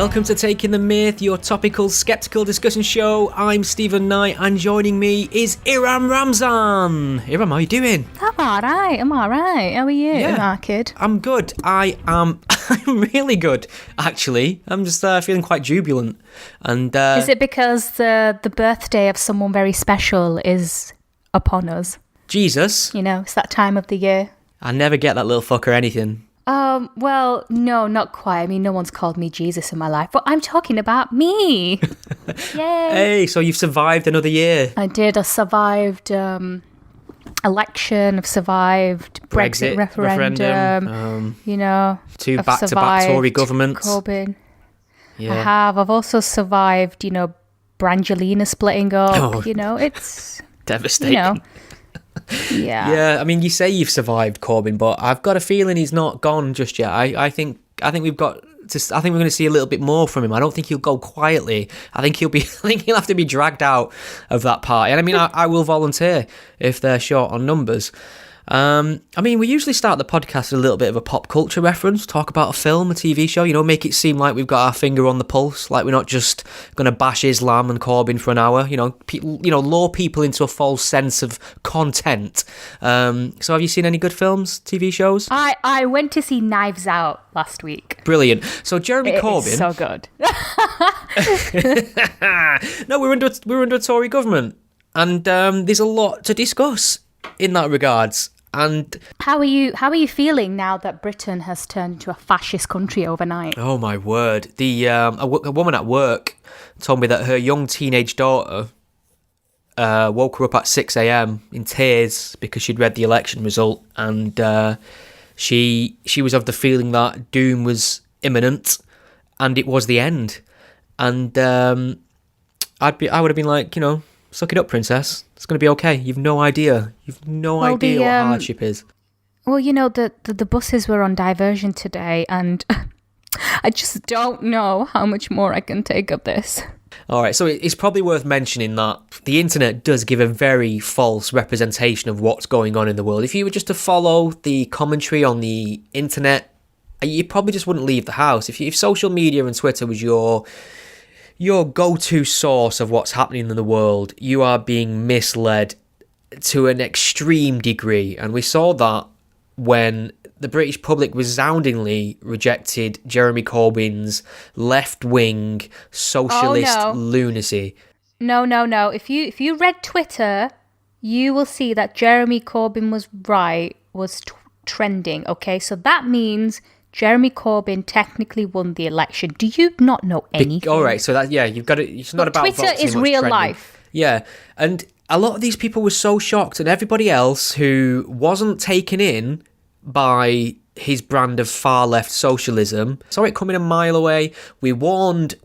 Welcome to Taking the Myth, your topical, skeptical discussion show. I'm Stephen Knight, and joining me is Iram Ramzan. Iram, how are you doing? I'm alright. How are you, Markid? I'm good. I'm really good, actually. I'm just feeling quite jubilant. And is it because the birthday of someone very special is upon us? Jesus. You know, it's that time of the year. I never get that little fucker anything. Well, no, not quite. I mean, no one's called me Jesus in my life, but I'm talking about me. Yay. Hey, so you've survived another year. I did. I survived election. I've survived Brexit referendum. You know, 2 back-to-back Tory governments. Corbyn. Yeah. I have. I've also survived, Brangelina splitting up. Oh. It's Devastating. Yeah. Yeah, I mean, you say you've survived Corbyn, but I've got a feeling he's not gone just yet. I think we've got to. I think we're going to see a little bit more from him. I don't think he'll go quietly. I think he'll have to be dragged out of that party. And I mean, I will volunteer if they're short on numbers. I mean, we usually start the podcast with a little bit of a pop culture reference, talk about a film, a TV show, make it seem like we've got our finger on the pulse, like we're not just going to bash Islam and Corbyn for an hour, lure people into a false sense of content. So have you seen any good films, TV shows? I went to see Knives Out last week. Brilliant. So Jeremy Corbyn... It's so good. No, we're under a Tory government, and there's a lot to discuss in that regards. And how are you feeling now that Britain has turned into a fascist country overnight? Oh my word! A woman at work told me that her young teenage daughter woke her up at 6 a.m. in tears because she'd read the election result, and she was of the feeling that doom was imminent, and it was the end. And I would have been like, suck it up, princess. It's going to be okay. You've no idea. What hardship is. Well, the buses were on diversion today, and I just don't know how much more I can take of this. All right, so it's probably worth mentioning that the internet does give a very false representation of what's going on in the world. If you were just to follow the commentary on the internet, you probably just wouldn't leave the house. If social media and Twitter was your go-to source of what's happening in the world, you are being misled to an extreme degree. And we saw that when the British public resoundingly rejected Jeremy Corbyn's left-wing socialist lunacy. No. If you read Twitter, you will see that Jeremy Corbyn was trending, okay? So that means Jeremy Corbyn technically won the election. Do you not know anything? All right, so you've got it. It's not about Twitter is real life. Yeah, and a lot of these people were so shocked, and everybody else who wasn't taken in by his brand of far left socialism saw it coming a mile away. We warned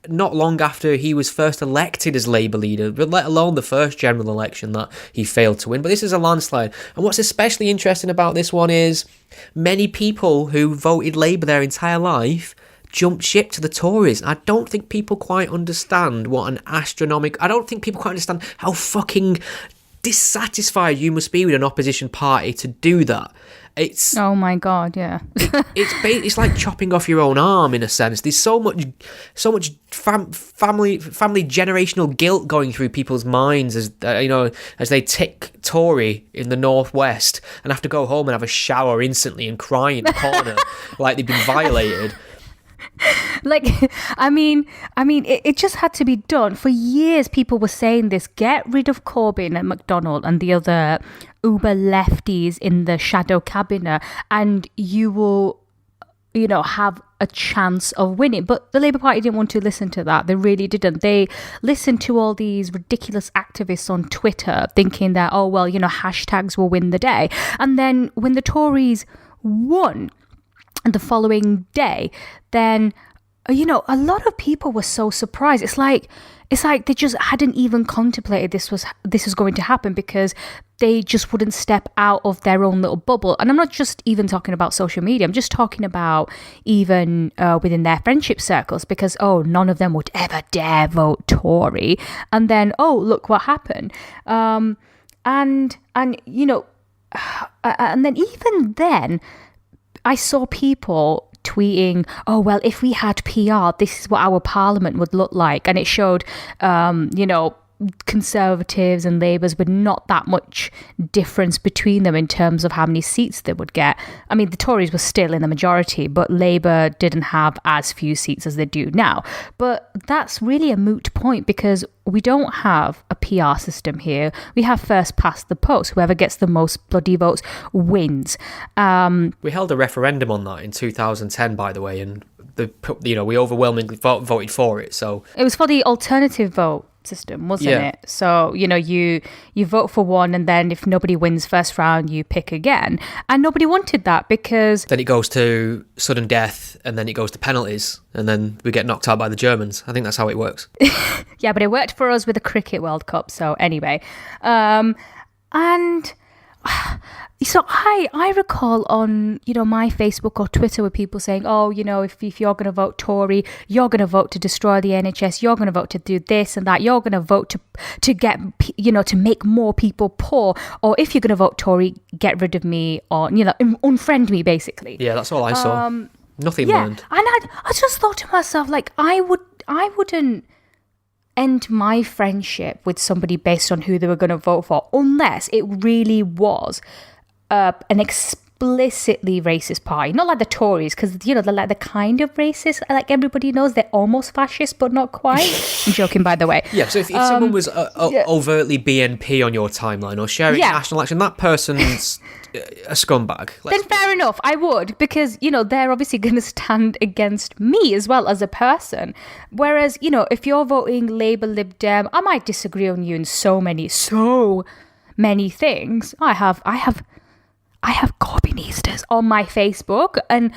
not long after he was first elected as Labour leader, but let alone the first general election that he failed to win. But this is a landslide. And what's especially interesting about this one is many people who voted Labour their entire life jumped ship to the Tories. I don't think people quite understand I don't think people quite understand how fucking dissatisfied you must be with an opposition party to do that. It's oh my god, yeah. It's like chopping off your own arm in a sense. There's so much family generational guilt going through people's minds as they tick Tory in the northwest and have to go home and have a shower instantly and cry in the corner like they've been violated. Like, I mean, it just had to be done. For years, people were saying this: get rid of Corbyn and McDonnell and the other uber lefties in the shadow cabinet, and you will, have a chance of winning. But the Labour Party didn't want to listen to that. They really didn't. They listened to all these ridiculous activists on Twitter, thinking that, hashtags will win the day. And then when the Tories won the following day, then a lot of people were so surprised. It's like they just hadn't even contemplated this was going to happen, because they just wouldn't step out of their own little bubble. And I'm not just even talking about social media. I'm just talking about even within their friendship circles, because none of them would ever dare vote Tory. And then look what happened. And then even then, I saw people tweeting, oh, well, if we had PR, this is what our parliament would look like. And it showed, Conservatives and Labours with not that much difference between them in terms of how many seats they would get. I mean, the Tories were still in the majority, but Labour didn't have as few seats as they do now. But that's really a moot point because we don't have a PR system here. We have first past the post. Whoever gets the most bloody votes wins. We held a referendum on that in 2010, by the way, and we overwhelmingly voted for it. So it was for the alternative vote system, wasn't it? So, you vote for one, and then if nobody wins first round, you pick again. And nobody wanted that because then it goes to sudden death, and then it goes to penalties, and then we get knocked out by the Germans. I think that's how it works. Yeah, but it worked for us with the Cricket World Cup. So anyway, and so I recall on, my Facebook or Twitter with people saying, oh, if you're going to vote Tory, you're going to vote to destroy the NHS, you're going to vote to do this and that, you're going to vote to get, to make more people poor, or if you're going to vote Tory, get rid of me, or, unfriend me, basically. Yeah, that's all I saw. Nothing learned. And I just thought to myself, like, I wouldn't end my friendship with somebody based on who they were going to vote for unless it really was an explicitly racist party, not like the Tories, because they're like the kind of racist. Like everybody knows, they're almost fascist, but not quite. I'm joking, by the way. Yeah. So if someone was overtly BNP on your timeline or sharing national action, that person's a scumbag. Then fair enough, I would, because they're obviously going to stand against me as well as a person. Whereas if you're voting Labour, Lib Dem, I might disagree on you in so many things. I have Corbynistas on my Facebook, and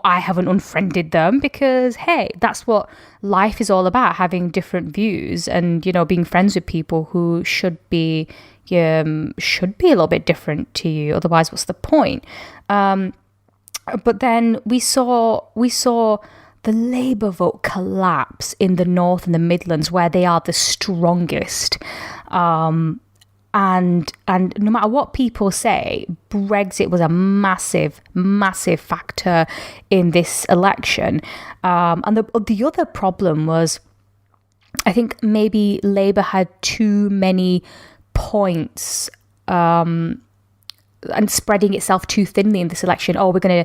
I haven't unfriended them because hey, that's what life is all about, having different views and being friends with people who should be a little bit different to you. Otherwise, what's the point? But then we saw the Labour vote collapse in the North and the Midlands, where they are the strongest. And no matter what people say, Brexit was a massive, massive factor in this election. And the other problem was, I think maybe Labour had too many points and spreading itself too thinly in this election. Oh, we're gonna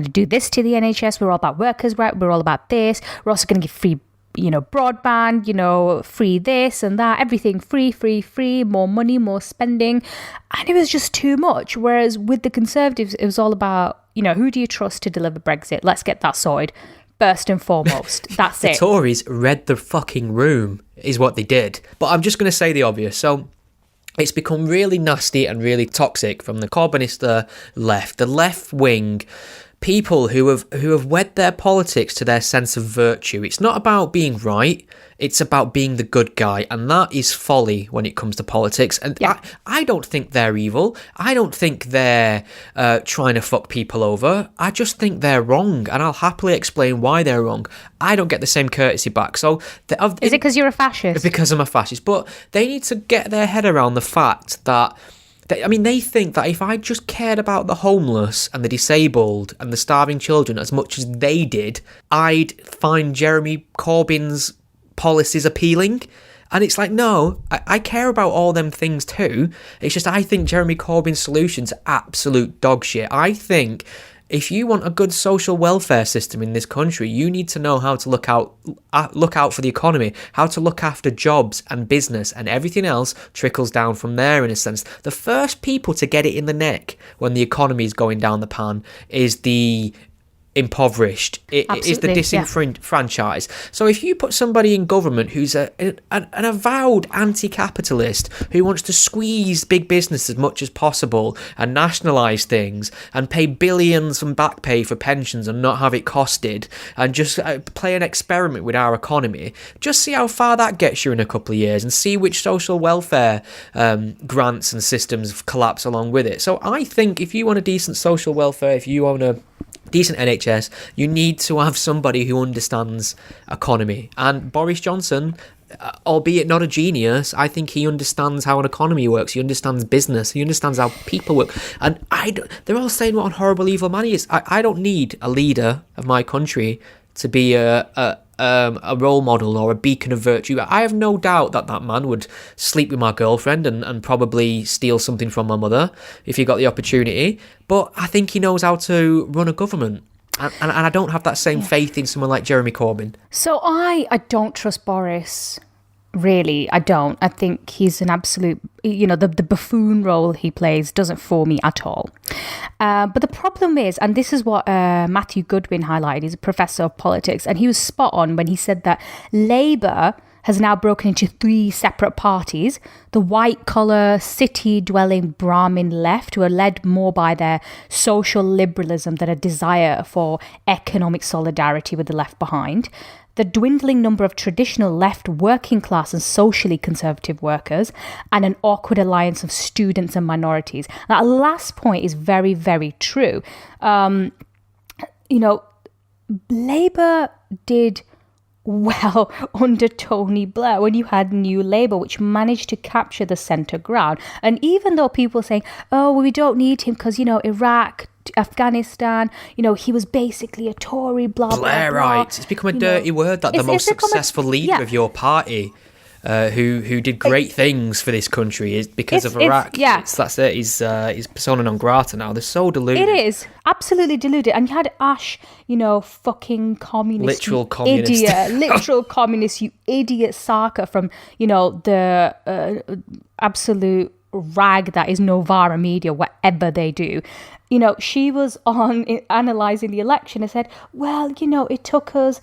do this to the NHS. We're all about workers' right. We're all about this. We're also gonna give free broadband, free this and that, everything free, more money, more spending. And it was just too much. Whereas with the Conservatives, it was all about, who do you trust to deliver Brexit? Let's get that sorted first and foremost. That's it. The Tories read the fucking room, is what they did. But I'm just going to say the obvious. So it's become really nasty and really toxic from the Corbynista left, the left wing. People who have wed their politics to their sense of virtue. It's not about being right, it's about being the good guy, and that is folly when it comes to politics. And I don't think they're evil. I don't think they're trying to fuck people over. I just think they're wrong, and I'll happily explain why they're wrong. I don't get the same courtesy back. So is it because you're a fascist? Because I'm a fascist. But they need to get their head around the fact that they think that if I just cared about the homeless and the disabled and the starving children as much as they did, I'd find Jeremy Corbyn's policies appealing. And it's like, no, I care about all them things too. It's just I think Jeremy Corbyn's solution's absolute dog shit. I think if you want a good social welfare system in this country, you need to know how to look out for the economy, how to look after jobs and business, and everything else trickles down from there in a sense. The first people to get it in the neck when the economy is going down the pan is the impoverished. It is the disenfranchised. So if you put somebody in government who's an avowed anti-capitalist, who wants to squeeze big business as much as possible and nationalise things and pay billions and back pay for pensions and not have it costed and just play an experiment with our economy, just see how far that gets you in a couple of years and see which social welfare grants and systems collapse along with it. So I think if you want a decent social welfare, if you want a decent NHS, you need to have somebody who understands economy. And Boris Johnson, albeit not a genius, I think he understands how an economy works. He understands business. He understands how people work. And they're all saying what a horrible, evil man he is. I don't need a leader of my country to be a role model or a beacon of virtue. I have no doubt that man would sleep with my girlfriend and probably steal something from my mother if he got the opportunity. But I think he knows how to run a government. And I don't have that same faith in someone like Jeremy Corbyn. So I don't trust Boris. Really, I don't. I think he's an absolute, the buffoon role he plays doesn't fool me at all. But the problem is, and this is what Matthew Goodwin highlighted, he's a professor of politics, and he was spot on when he said that Labour has now broken into 3 separate parties. The white-collar, city-dwelling Brahmin left, who are led more by their social liberalism than a desire for economic solidarity with the left behind. The dwindling number of traditional left working class and socially conservative workers, and an awkward alliance of students and minorities. That last point is very, very true. Labour did well under Tony Blair when you had New Labour, which managed to capture the centre ground. And even though people are saying, oh, we don't need him because, Iraq, Afghanistan, he was basically a Tory, blah, blah, blah. Blairite. It's become a dirty word that the most successful leader of your party, who did great things for this country, is because of Iraq. That's it. He's persona non grata now. They're so deluded. It is absolutely deluded. And you had Ash, fucking communist, literal communist, idiot, literal communist, you idiot Sarker from the absolute rag that is Novara Media, whatever they do. She was on analysing the election and said, well, it took us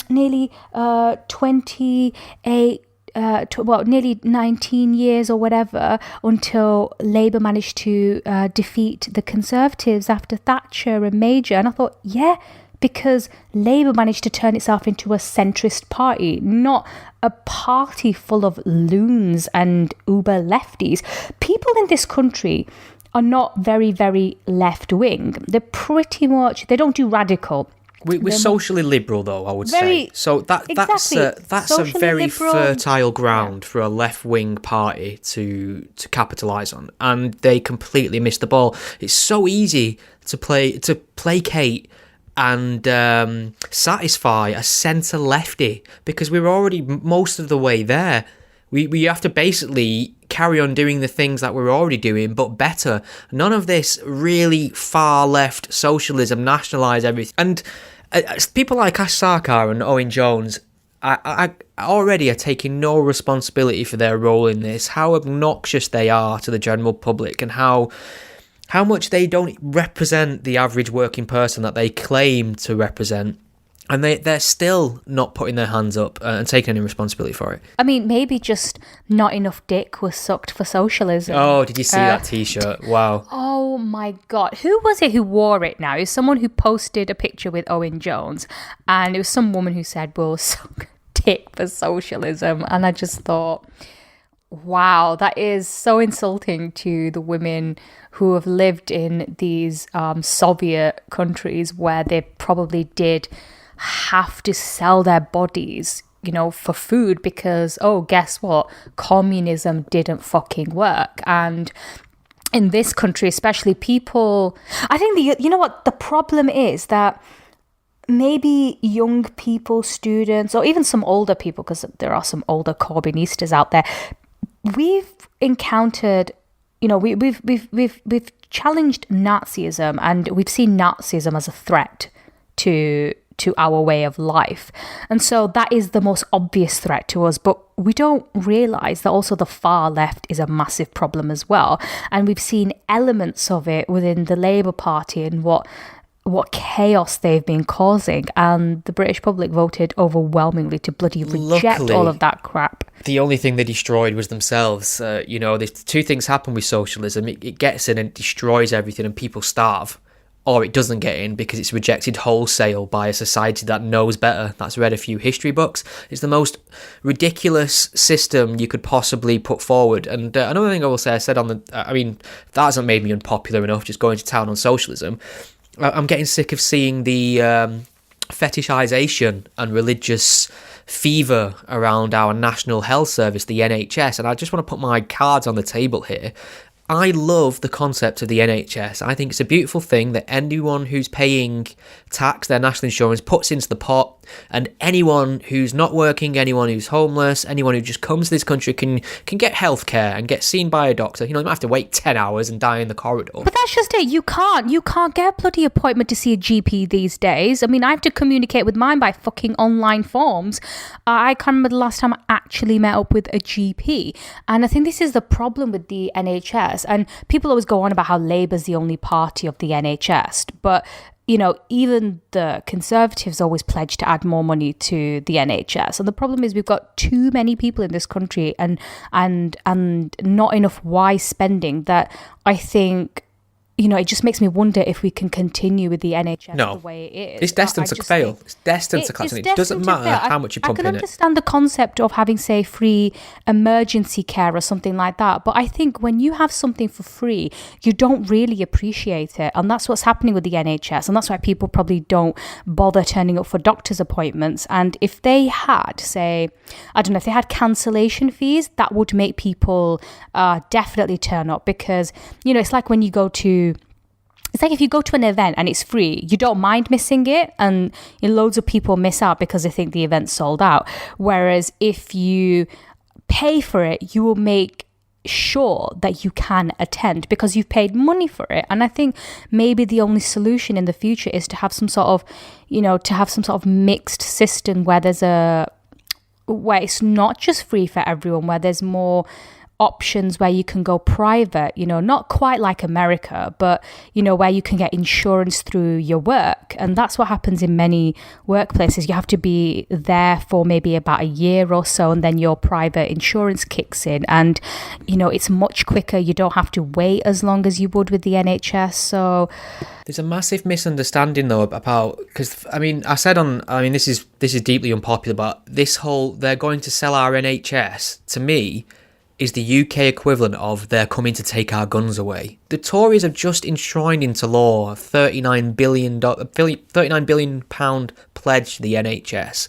nearly 19 years or whatever until Labour managed to defeat the Conservatives after Thatcher and Major. And I thought, yeah, because Labour managed to turn itself into a centrist party, not a party full of loons and uber lefties. People in this country are not very, very left-wing. They're pretty much, they don't do radical. We're socially liberal, though, I would say. So that's a very liberal, fertile ground for a left-wing party to capitalise on, and they completely missed the ball. It's so easy to placate and satisfy a centre lefty because we're already most of the way there. We have to basically carry on doing the things that we're already doing, but better. None of this really far left socialism, nationalise everything. And people like Ash Sarkar and Owen Jones I already are taking no responsibility for their role in this, how obnoxious they are to the general public, and how much they don't represent the average working person that they claim to represent. And they're still not putting their hands up and taking any responsibility for it. I mean, maybe just not enough dick was sucked for socialism. Oh, did you see that T-shirt? Wow. Oh my God. Who was it who wore it now? It was someone who posted a picture with Owen Jones. And it was some woman who said, we'll suck dick for socialism. And I just thought, wow, that is so insulting to the women who have lived in these Soviet countries where they probably did have to sell their bodies, for food because, oh, guess what? Communism didn't fucking work. And in this country, especially people, I think the problem is that maybe young people, students, or even some older people, because there are some older Corbynistas out there, we've encountered, we've challenged Nazism, and we've seen Nazism as a threat to our way of life. And so that is the most obvious threat to us, but we don't realise that also the far left is a massive problem as well. And we've seen elements of it within the Labour Party and what chaos they've been causing, and the British public voted overwhelmingly to bloody reject all of that crap. The only thing they destroyed was themselves. There's two things happen with socialism. It gets in and destroys everything and people starve. Or it doesn't get in because it's rejected wholesale by a society that knows better, that's read a few history books. It's the most ridiculous system you could possibly put forward. And another thing I will say, that hasn't made me unpopular enough just going to town on socialism. I'm getting sick of seeing the fetishization and religious fever around our National Health Service, the NHS, and I just want to put my cards on the table here. I love the concept of the NHS. I think it's a beautiful thing that anyone who's paying tax, their national insurance, puts into the pot, and anyone who's not working, anyone who's homeless, anyone who just comes to this country can get healthcare and get seen by a doctor. You know, you don't have to wait 10 hours and die in the corridor. But that's just it. You can't get a bloody appointment to see a GP these days. I mean, I have to communicate with mine by fucking online forms. I can't remember the last time I actually met up with a GP. And I think this is the problem with the NHS. And people always go on about how Labour's the only party of the NHS. But, you know, even the Conservatives always pledge to add more money to the NHS. And the problem is we've got too many people in this country and not enough wise spending that I think, you know, it just makes me wonder if we can continue with the NHS the way it is. It's destined to fail. It's destined to collapse. It doesn't matter how much you pump in it. I can understand the concept of having, say, free emergency care or something like that. But I think when you have something for free, you don't really appreciate it. And that's what's happening with the NHS. And that's why people probably don't bother turning up for doctor's appointments. And if they had, say, I don't know, if they had cancellation fees, that would make people definitely turn up. Because, you know, it's like when you go to It's like if you go to an event and it's free, you don't mind missing it, and loads of people miss out because they think the event's sold out. Whereas if you pay for it, you will make sure that you can attend because you've paid money for it. And I think maybe the only solution in the future is to have some sort of mixed system where where it's not just free for everyone, where there's more options where you can go private, not quite like America, but, where you can get insurance through your work. And that's what happens in many workplaces. You have to be there for maybe about a year or so, and then your private insurance kicks in. And, it's much quicker. You don't have to wait as long as you would with the NHS. So there's a massive misunderstanding though about, because this is deeply unpopular, but this whole, they're going to sell our NHS, to me, is the UK equivalent of they're coming to take our guns away. The Tories have just enshrined into law a £39 billion pledge to the NHS.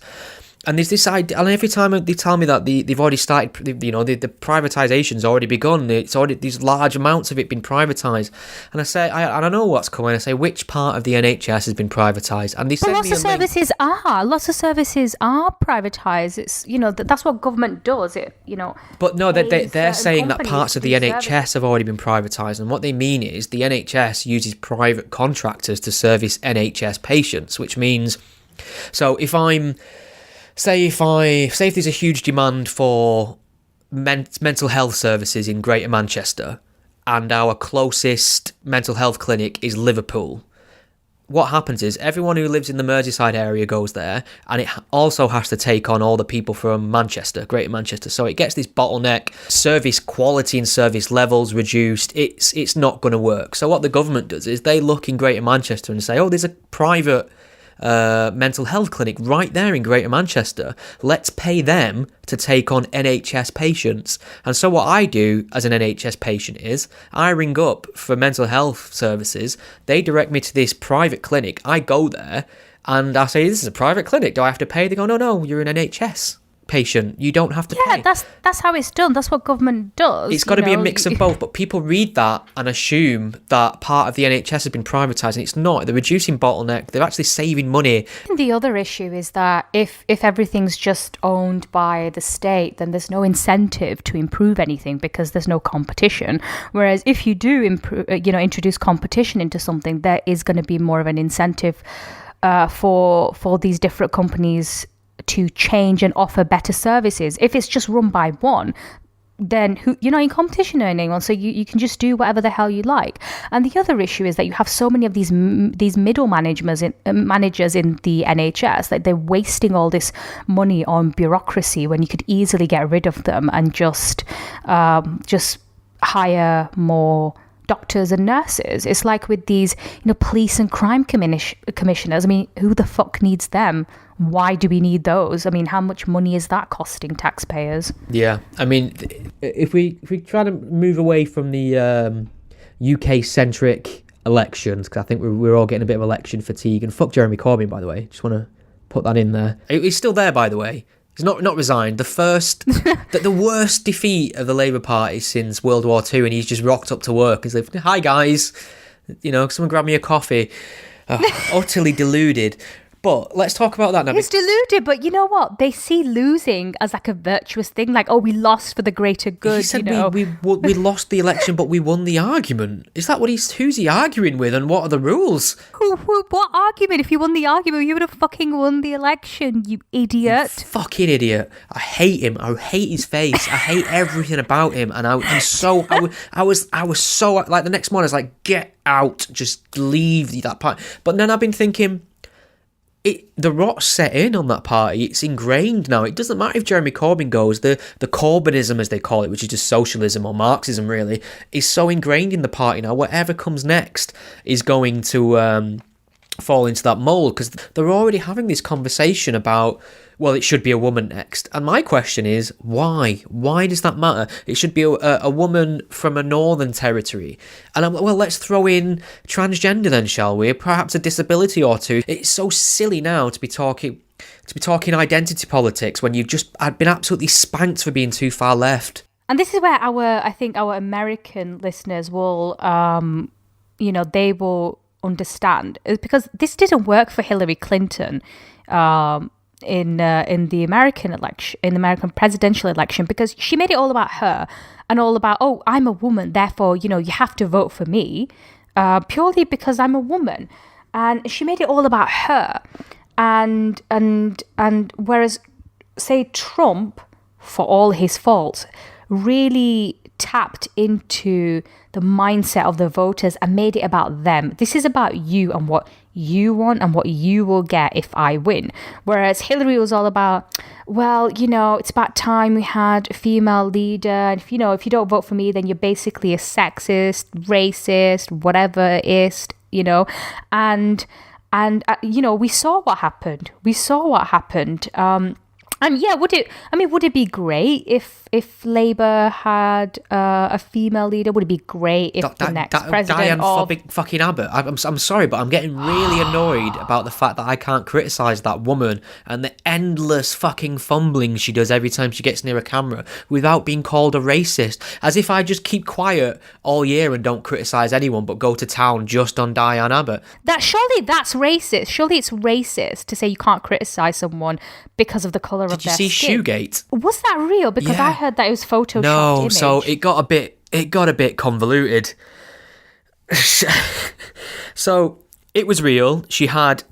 And there's this idea, and every time they tell me that they've already started, the privatisation's already begun. It's already, these large amounts of it been privatised. And I say, I know what's coming. I say, which part of the NHS has been privatised? And they send lots me of services are privatised. It's that's what government does. But no, they're saying that parts of the NHS have already been privatised, and what they mean is the NHS uses private contractors to service NHS patients, which means, so if there's a huge demand for mental health services in Greater Manchester, and our closest mental health clinic is Liverpool, what happens is everyone who lives in the Merseyside area goes there, and it also has to take on all the people from Manchester, Greater Manchester. So it gets this bottleneck, service quality and service levels reduced. It's not going to work. So what the government does is they look in Greater Manchester and say, oh, there's a private mental health clinic right there in Greater Manchester. Let's pay them to take on NHS patients. And so what I do as an NHS patient is I ring up for mental health services. They direct me to this private clinic. I go there and I say, this is a private clinic. Do I have to pay? They go, no, you're an NHS patient. You don't have to pay. Yeah, that's how it's done. That's what government does. It's got to be a mix of both, but people read that and assume that part of the NHS has been privatised, and it's not. They're reducing bottleneck. They're actually saving money. And the other issue is that if everything's just owned by the state, then there's no incentive to improve anything because there's no competition. Whereas if you do introduce competition into something, there is going to be more of an incentive for these different companies to change and offer better services. If it's just run by one, then you're not in competition with anyone, so you can just do whatever the hell you like. And the other issue is that you have so many of these middle managers in the NHS that they're wasting all this money on bureaucracy when you could easily get rid of them and just hire more doctors and nurses. It's like with these police and crime commissioners. I mean, who the fuck needs them? Why do we need those? I mean, how much money is that costing taxpayers? Yeah, I mean, if we try to move away from the UK-centric elections, because I think we're all getting a bit of election fatigue, and fuck Jeremy Corbyn, by the way. Just want to put that in there. He's still there, by the way. He's not resigned. The worst defeat of the Labour Party since World War II, and he's just rocked up to work and said, "Hi guys, someone grab me a coffee." Utterly deluded. But let's talk about that now. He's deluded, but you know what? They see losing as like a virtuous thing. Like, oh, we lost for the greater good. He said we lost the election, but we won the argument. Is that who's he arguing with, and what are the rules? What argument? If you won the argument, you would have fucking won the election, you idiot. Fucking idiot. I hate him. I hate his face. I hate everything about him. And I was so, like, the next morning I was like, get out, just leave that party. But then I've been thinking, the rot's set in on that party. It's ingrained now. It doesn't matter if Jeremy Corbyn goes. The Corbynism, as they call it, which is just socialism or Marxism, really, is so ingrained in the party now. Whatever comes next is going to fall into that mould, because they're already having this conversation about, well, it should be a woman next. And my question is, why? Why does that matter? It should be a woman from a northern territory. And I'm like, well, let's throw in transgender then, shall we? Perhaps a disability or two. It's so silly now to be talking identity politics when I've been absolutely spanked for being too far left. And this is where I think our American listeners will, they will understand, because this didn't work for Hillary Clinton in the American election, in the American presidential election, because she made it all about her and all about, oh, I'm a woman, therefore you have to vote for me purely because I'm a woman, and she made it all about her, and whereas, say, Trump, for all his faults, really tapped into the mindset of the voters and made it about them. This is about you and what you want and what you will get if I win. Whereas Hillary was all about, well, it's about time we had a female leader, and if you don't vote for me, then you're basically a sexist, racist, whatever-ist, and we saw what happened. And yeah, would it be great if Labour had a female leader? Would it be great if the next president fucking Abbott? I'm sorry, but I'm getting really annoyed about the fact that I can't criticise that woman and the endless fucking fumbling she does every time she gets near a camera without being called a racist. As if I just keep quiet all year and don't criticise anyone but go to town just on Diane Abbott. Surely that's racist. Surely it's racist to say you can't criticise someone because of the colour of their skin. Did you see Shoegate? Was that real? Because I heard that it was photoshopped. No, image. So it got a bit convoluted. So it was real. She had.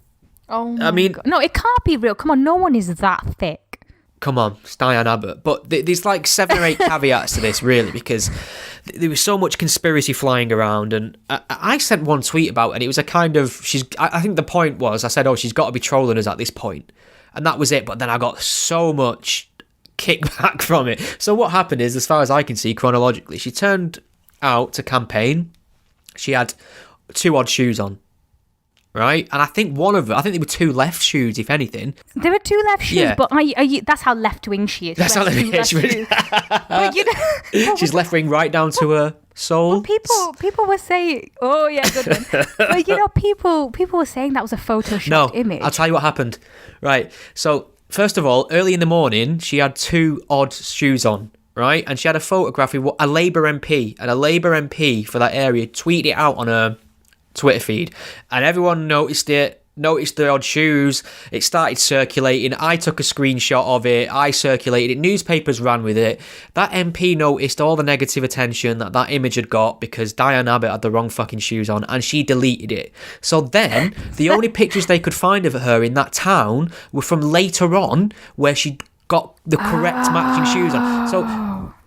Oh my God. No, it can't be real. Come on, no one is that thick. Come on, it's Diane Abbott. But there's like 7 or 8 caveats to this, really, because there was so much conspiracy flying around. And I sent one tweet about it, and it was a kind of, I think the point was, I said, oh, she's got to be trolling us at this point. And that was it. But then I got so much kickback from it. So what happened is, as far as I can see chronologically, she turned out to campaign. She had 2 odd shoes on. Right, and I think they were 2 left shoes, if anything. There were 2 left shoes, yeah. But that's how left-wing she is. That's how left-wing she is. But, she's left-wing right down to her soul. Well, people were saying, oh yeah, good one. But people were saying that was a photoshopped image. I'll tell you what happened. Right, so first of all, early in the morning, she had 2 odd shoes on. Right, and she had a photograph of a Labour MP, and a Labour MP for that area tweeted it out on her Twitter feed, and everyone noticed the odd shoes. It started circulating. I took a screenshot of it. I circulated it. Newspapers ran with it. That MP noticed all the negative attention that image had got because Diane Abbott had the wrong fucking shoes on, and she deleted it. So then the only pictures they could find of her in that town were from later on, where she got the correct matching shoes on.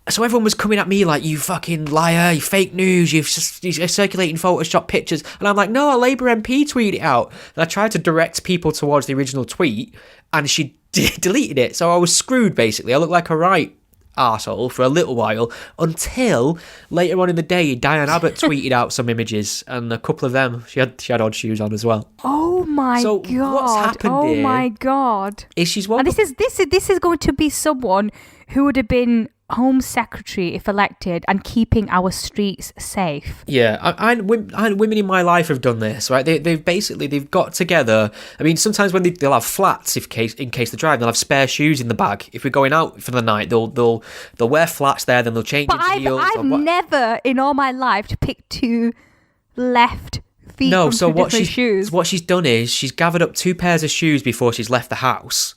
So everyone was coming at me like, you fucking liar, you fake news, you're circulating Photoshop pictures. And I'm like, no, a Labour MP tweeted it out. And I tried to direct people towards the original tweet, and she deleted it. So I was screwed, basically. I looked like a right arsehole for a little while, until later on in the day, Diane Abbott tweeted out some images, and a couple of them, she had odd shoes on as well. Oh my God. What's happened my God. Is she's and this is going to be someone who would have been Home Secretary if elected and keeping our streets safe. Yeah, women in my life have done this, right? They've got together. I mean, sometimes when they'll have flats, in case they're driving, they'll have spare shoes in the bag. If we're going out for the night, they'll wear flats there, then they'll change But into heels. I've never in all my life picked two left feet No, from so two different shoes. what she's done is she's gathered up 2 pairs of shoes before she's left the house,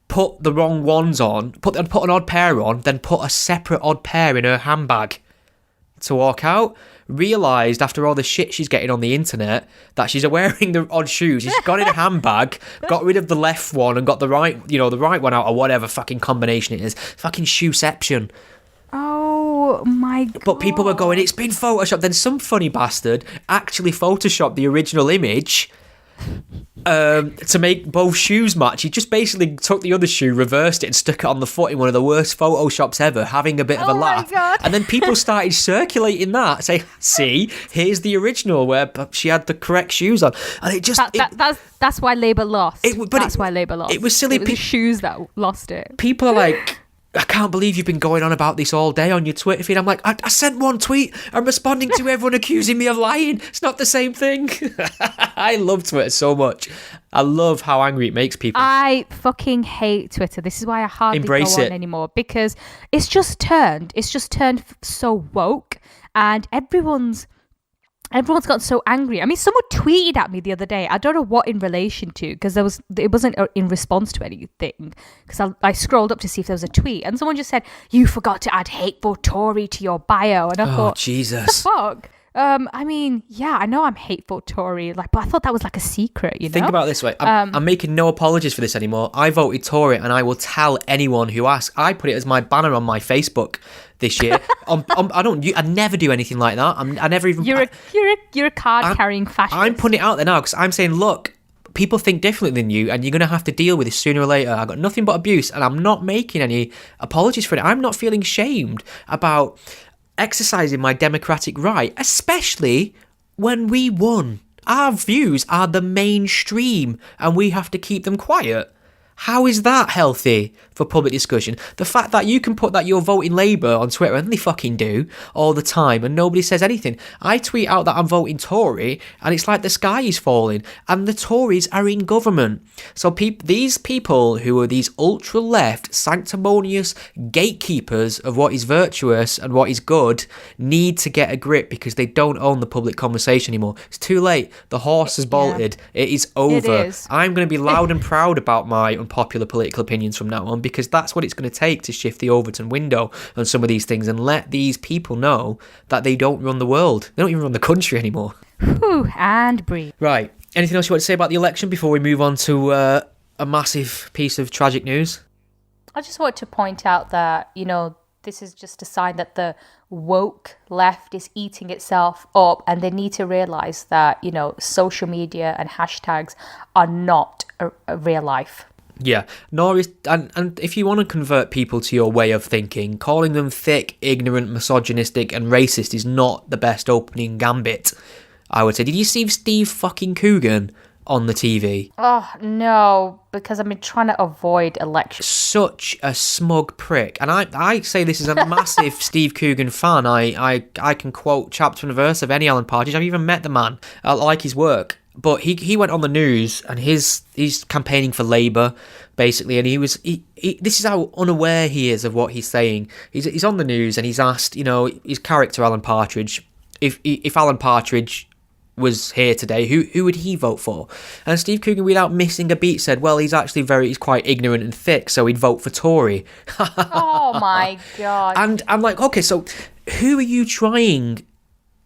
put the wrong ones on, put an odd pair on, then put a separate odd pair in her handbag to walk out. Realised after all the shit she's getting on the internet that she's wearing the odd shoes. She's got in a handbag, got rid of the left one and got the right one out, or whatever fucking combination it is. Fucking shoeception. Oh my God. But people were going, it's been photoshopped. Then some funny bastard actually photoshopped the original image to make both shoes match. He just basically took the other shoe, reversed it, and stuck it on the foot in one of the worst photoshops ever, having a bit of a laugh. God. And then people started circulating that, saying, see, here's the original where she had the correct shoes on. And it just... That's why Labour lost. Why Labour lost. It was silly. It was the shoes that lost it. People are like... I can't believe you've been going on about this all day on your Twitter feed. I'm like, I sent one tweet. I'm responding to everyone accusing me of lying. It's not the same thing. I love Twitter so much. I love how angry it makes people. I fucking hate Twitter. This is why I hardly go on anymore, because it's just turned so woke, and everyone's gotten so angry. I mean, someone tweeted at me the other day. I don't know what in relation to, because it wasn't in response to anything. Because I scrolled up to see if there was a tweet, and someone just said, "You forgot to add hateful Tory to your bio." And I thought, Jesus, what the fuck? I mean, yeah, I know I'm hateful Tory, but I thought that was like a secret, you know? Think about it this way. I'm making no apologies for this anymore. I voted Tory, and I will tell anyone who asks. I put it as my banner on my Facebook this year. I never do anything like that. I never even... You're a card-carrying fascist. I'm putting it out there now because I'm saying, look, people think differently than you, and you're going to have to deal with this sooner or later. I've got nothing but abuse, and I'm not making any apologies for it. I'm not feeling shamed about exercising my democratic right, especially when we won. Our views are the mainstream, and we have to keep them quiet. How is that healthy for public discussion? The fact that you can put that you're voting Labour on Twitter, and they fucking do, all the time, and nobody says anything. I tweet out that I'm voting Tory, and it's like the sky is falling, and the Tories are in government. So these people who are these ultra-left, sanctimonious gatekeepers of what is virtuous and what is good need to get a grip, because they don't own the public conversation anymore. It's too late. The horse has bolted. Yeah. It is over. It is. I'm going to be loud and proud about my unpopular political opinions from now on, because that's what it's going to take to shift the Overton window on some of these things and let these people know that they don't run the world. They don't even run the country anymore. Whew, and breathe. Right. Anything else you want to say about the election before we move on to a massive piece of tragic news? I just want to point out that, this is just a sign that the woke left is eating itself up, and they need to realise that, social media and hashtags are not a real life. Yeah, nor is, and if you want to convert people to your way of thinking, calling them thick, ignorant, misogynistic and racist is not the best opening gambit, I would say. Did you see Steve fucking Coogan on the TV? Oh, no, because I've been trying to avoid elections. Such a smug prick. And I say this as a massive Steve Coogan fan. I can quote chapter and verse of any Alan Partridge. I've even met the man. I like his work. But he went on the news, and he's campaigning for Labour, basically, and he this is how unaware he is of what he's saying. He's on the news, and he's asked, his character Alan Partridge, if Alan Partridge was here today, who would he vote for? And Steve Coogan, without missing a beat, said, well, he's quite ignorant and thick, so he'd vote for Tory. Oh my God. And I'm like, okay, so who are you trying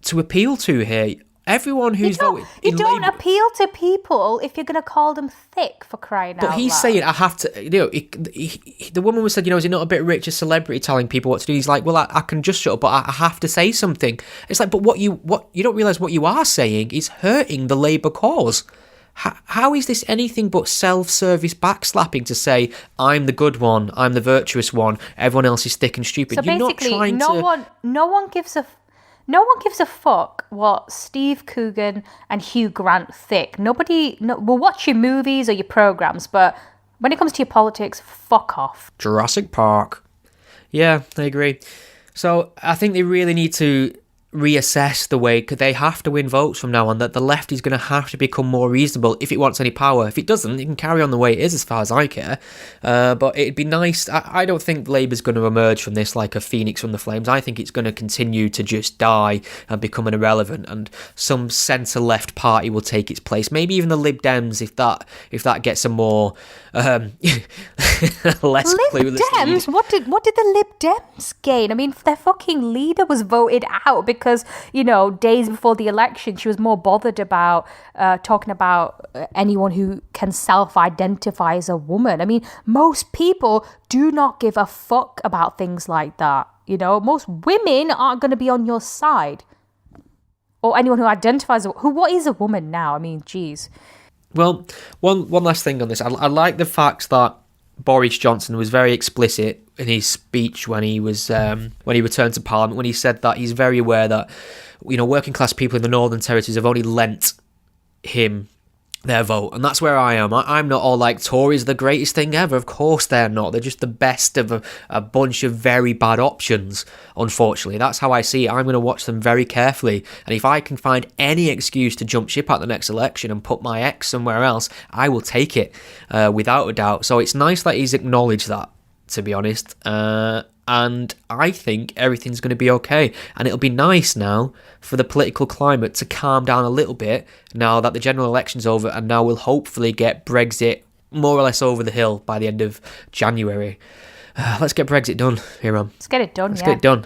to appeal to here? Everyone who's voted you don't appeal to people if you're going to call them thick, for crying out loud. But he's saying, I have to, the woman was said, is it not a bit rich a celebrity telling people what to do? He's like, well, I can just shut up, but I have to say something. It's like, but what you don't realise what you are saying is hurting the Labour cause. How is this anything but self-service backslapping to say, I'm the good one, I'm the virtuous one, everyone else is thick and stupid? So basically, no one gives a fuck what Steve Coogan and Hugh Grant think. We'll watch your movies or your programmes, but when it comes to your politics, fuck off. Jurassic Park. Yeah, I agree. So I think they really need to reassess the way, because they have to win votes from now on, that the left is going to have to become more reasonable if it wants any power. If it doesn't, it can carry on the way it is as far as I care. But it'd be nice. I don't think Labour's going to emerge from this like a phoenix from the flames. I think it's going to continue to just die and become irrelevant, and some centre-left party will take its place. Maybe even the Lib Dems, if that gets a more less Lib clueless Dems? lead. What did the Lib Dems gain? I mean, their fucking leader was voted out because, days before the election, she was more bothered about talking about anyone who can self-identify as a woman. I mean, most people do not give a fuck about things like that. Most women aren't going to be on your side. Or anyone who identifies, what is a woman now? I mean, geez. Well, one last thing on this. I like the fact that Boris Johnson was very explicit in his speech when he returned to Parliament, when he said that he's very aware that working class people in the Northern Territories have only lent him their vote, and that's where I am. I'm not all like Tories are the greatest thing ever. Of course they're not. They're just the best of a bunch of very bad options, unfortunately. That's how I see it. I'm going to watch them very carefully, and if I can find any excuse to jump ship at the next election and put my ex somewhere else, I will take it without a doubt. So it's nice that he's acknowledged that, to be honest. And I think everything's going to be okay. And it'll be nice now for the political climate to calm down a little bit now that the general election's over, and now we'll hopefully get Brexit more or less over the hill by the end of January. Let's get Brexit done, Hiram. Let's get it done, Let's get it done.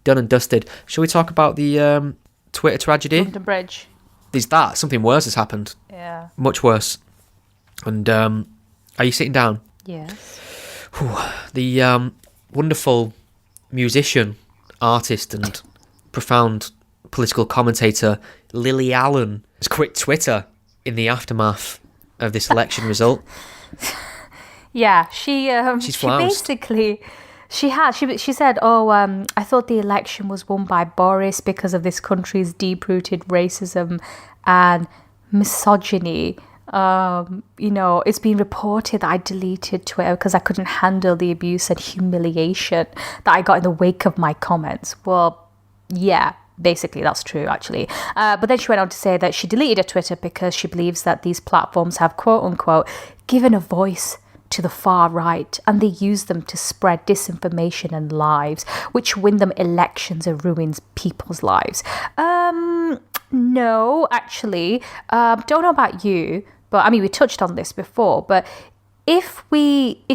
Done and dusted. Shall we talk about the Twitter tragedy? London Bridge. There's that. Something worse has happened. Yeah. Much worse. And are you sitting down? Yes. The wonderful musician, artist, and profound political commentator Lily Allen has quit Twitter in the aftermath of this election result. Yeah, she's basically she said, I thought the election was won by Boris because of this country's deep-rooted racism and misogyny. It's been reported that I deleted Twitter because I couldn't handle the abuse and humiliation that I got in the wake of my comments. Well, yeah, basically that's true, actually. But then she went on to say that she deleted her Twitter because she believes that these platforms have, quote unquote, given a voice to the far right, and they use them to spread disinformation and lies, which win them elections and ruins people's lives. No, actually, don't know about you, but I mean, we touched on this before, but if you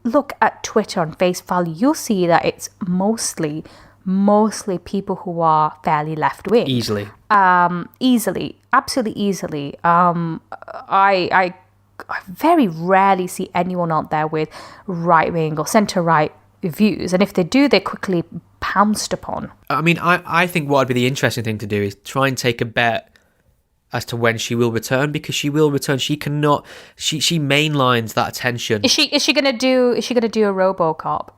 look at Twitter on face value, you'll see that it's mostly people who are fairly left-wing. Easily, absolutely easily. I very rarely see anyone out there with right-wing or centre-right views, and if they do, they're quickly pounced upon. I mean, I think what would be the interesting thing to do is try and take a bet as to when she will return, because she will return. She cannot. She mainlines that attention. Is she gonna do a RoboCop?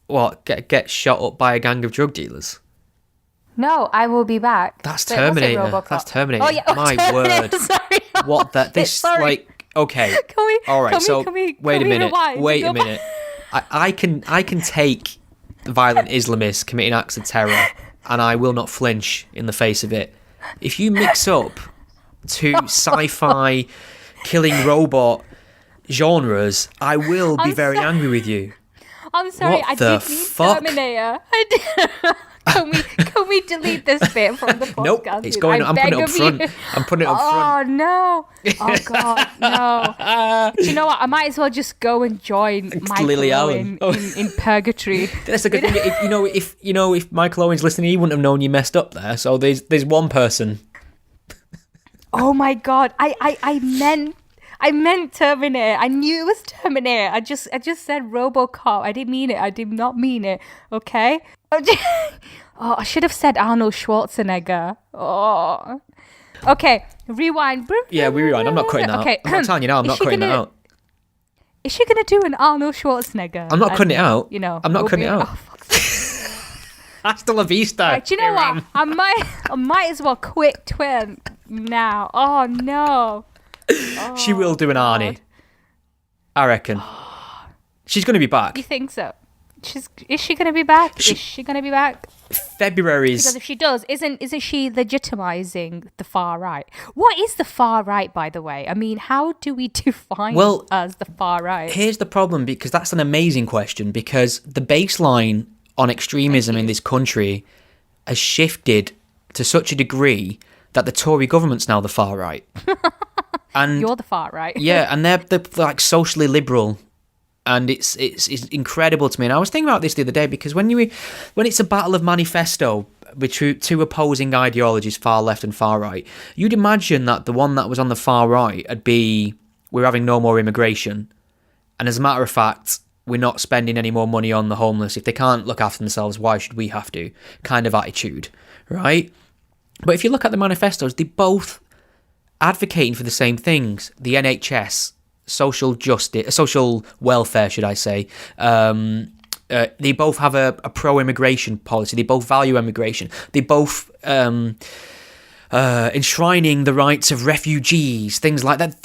What? Get shot up by a gang of drug dealers? No, I will be back. That's Terminator. That's Terminator. Oh yeah, my word. Sorry. What that? This Sorry. Okay. All right. Wait a minute. Wait a minute. I can take violent Islamists committing acts of terror, and I will not flinch in the face of it. If you mix up two sci-fi killing robot genres, I will be very angry with you. I'm sorry, what I the did mean fuck? Terminator. Can we delete this bit from the podcast? Nope, it's going. I'm putting it up front. I'm putting it up front. Oh no! Oh god, no! Do you know what? I might as well just go and join Michael Lily Owen Allen. in purgatory. That's a good thing. If Michael Owen's listening, he wouldn't have known you messed up there. So there's one person. Oh my god! I meant Terminator. I knew it was Terminator. I just said RoboCop. I didn't mean it. I did not mean it. Okay. Oh, I should have said Arnold Schwarzenegger. Oh. Okay, rewind. Yeah, we rewind. I'm not cutting that out. I'm not telling you now, I'm not cutting that out. Is she going to do an Arnold Schwarzenegger? I'm not cutting it out. I'm not cutting it out. Oh, fuck's sake. Hasta la vista. Right, do you know what? I might as well quit Twitter now. Oh, no. She will do an Arnie. I reckon. She's going to be back. You think so? Is she going to be back? Is she going to be back? February's... Because if she does, isn't she legitimizing the far right? What is the far right, by the way? I mean, how do we define as the far right? Here's the problem, because that's an amazing question, because the baseline on extremism in this country has shifted to such a degree that the Tory government's now the far right. And you're the far right. Yeah, and they're like socially liberal. And it's incredible to me. And I was thinking about this the other day, because when it's a battle of manifesto between two opposing ideologies, far left and far right, you'd imagine that the one that was on the far right would be, we're having no more immigration. And as a matter of fact, we're not spending any more money on the homeless. If they can't look after themselves, why should we have to? Kind of attitude, right? But if you look at the manifestos, they both advocating for the same things. The NHS, social justice, social welfare, should I say. They both have a pro-immigration policy. They both value immigration. They both enshrining the rights of refugees, things like that.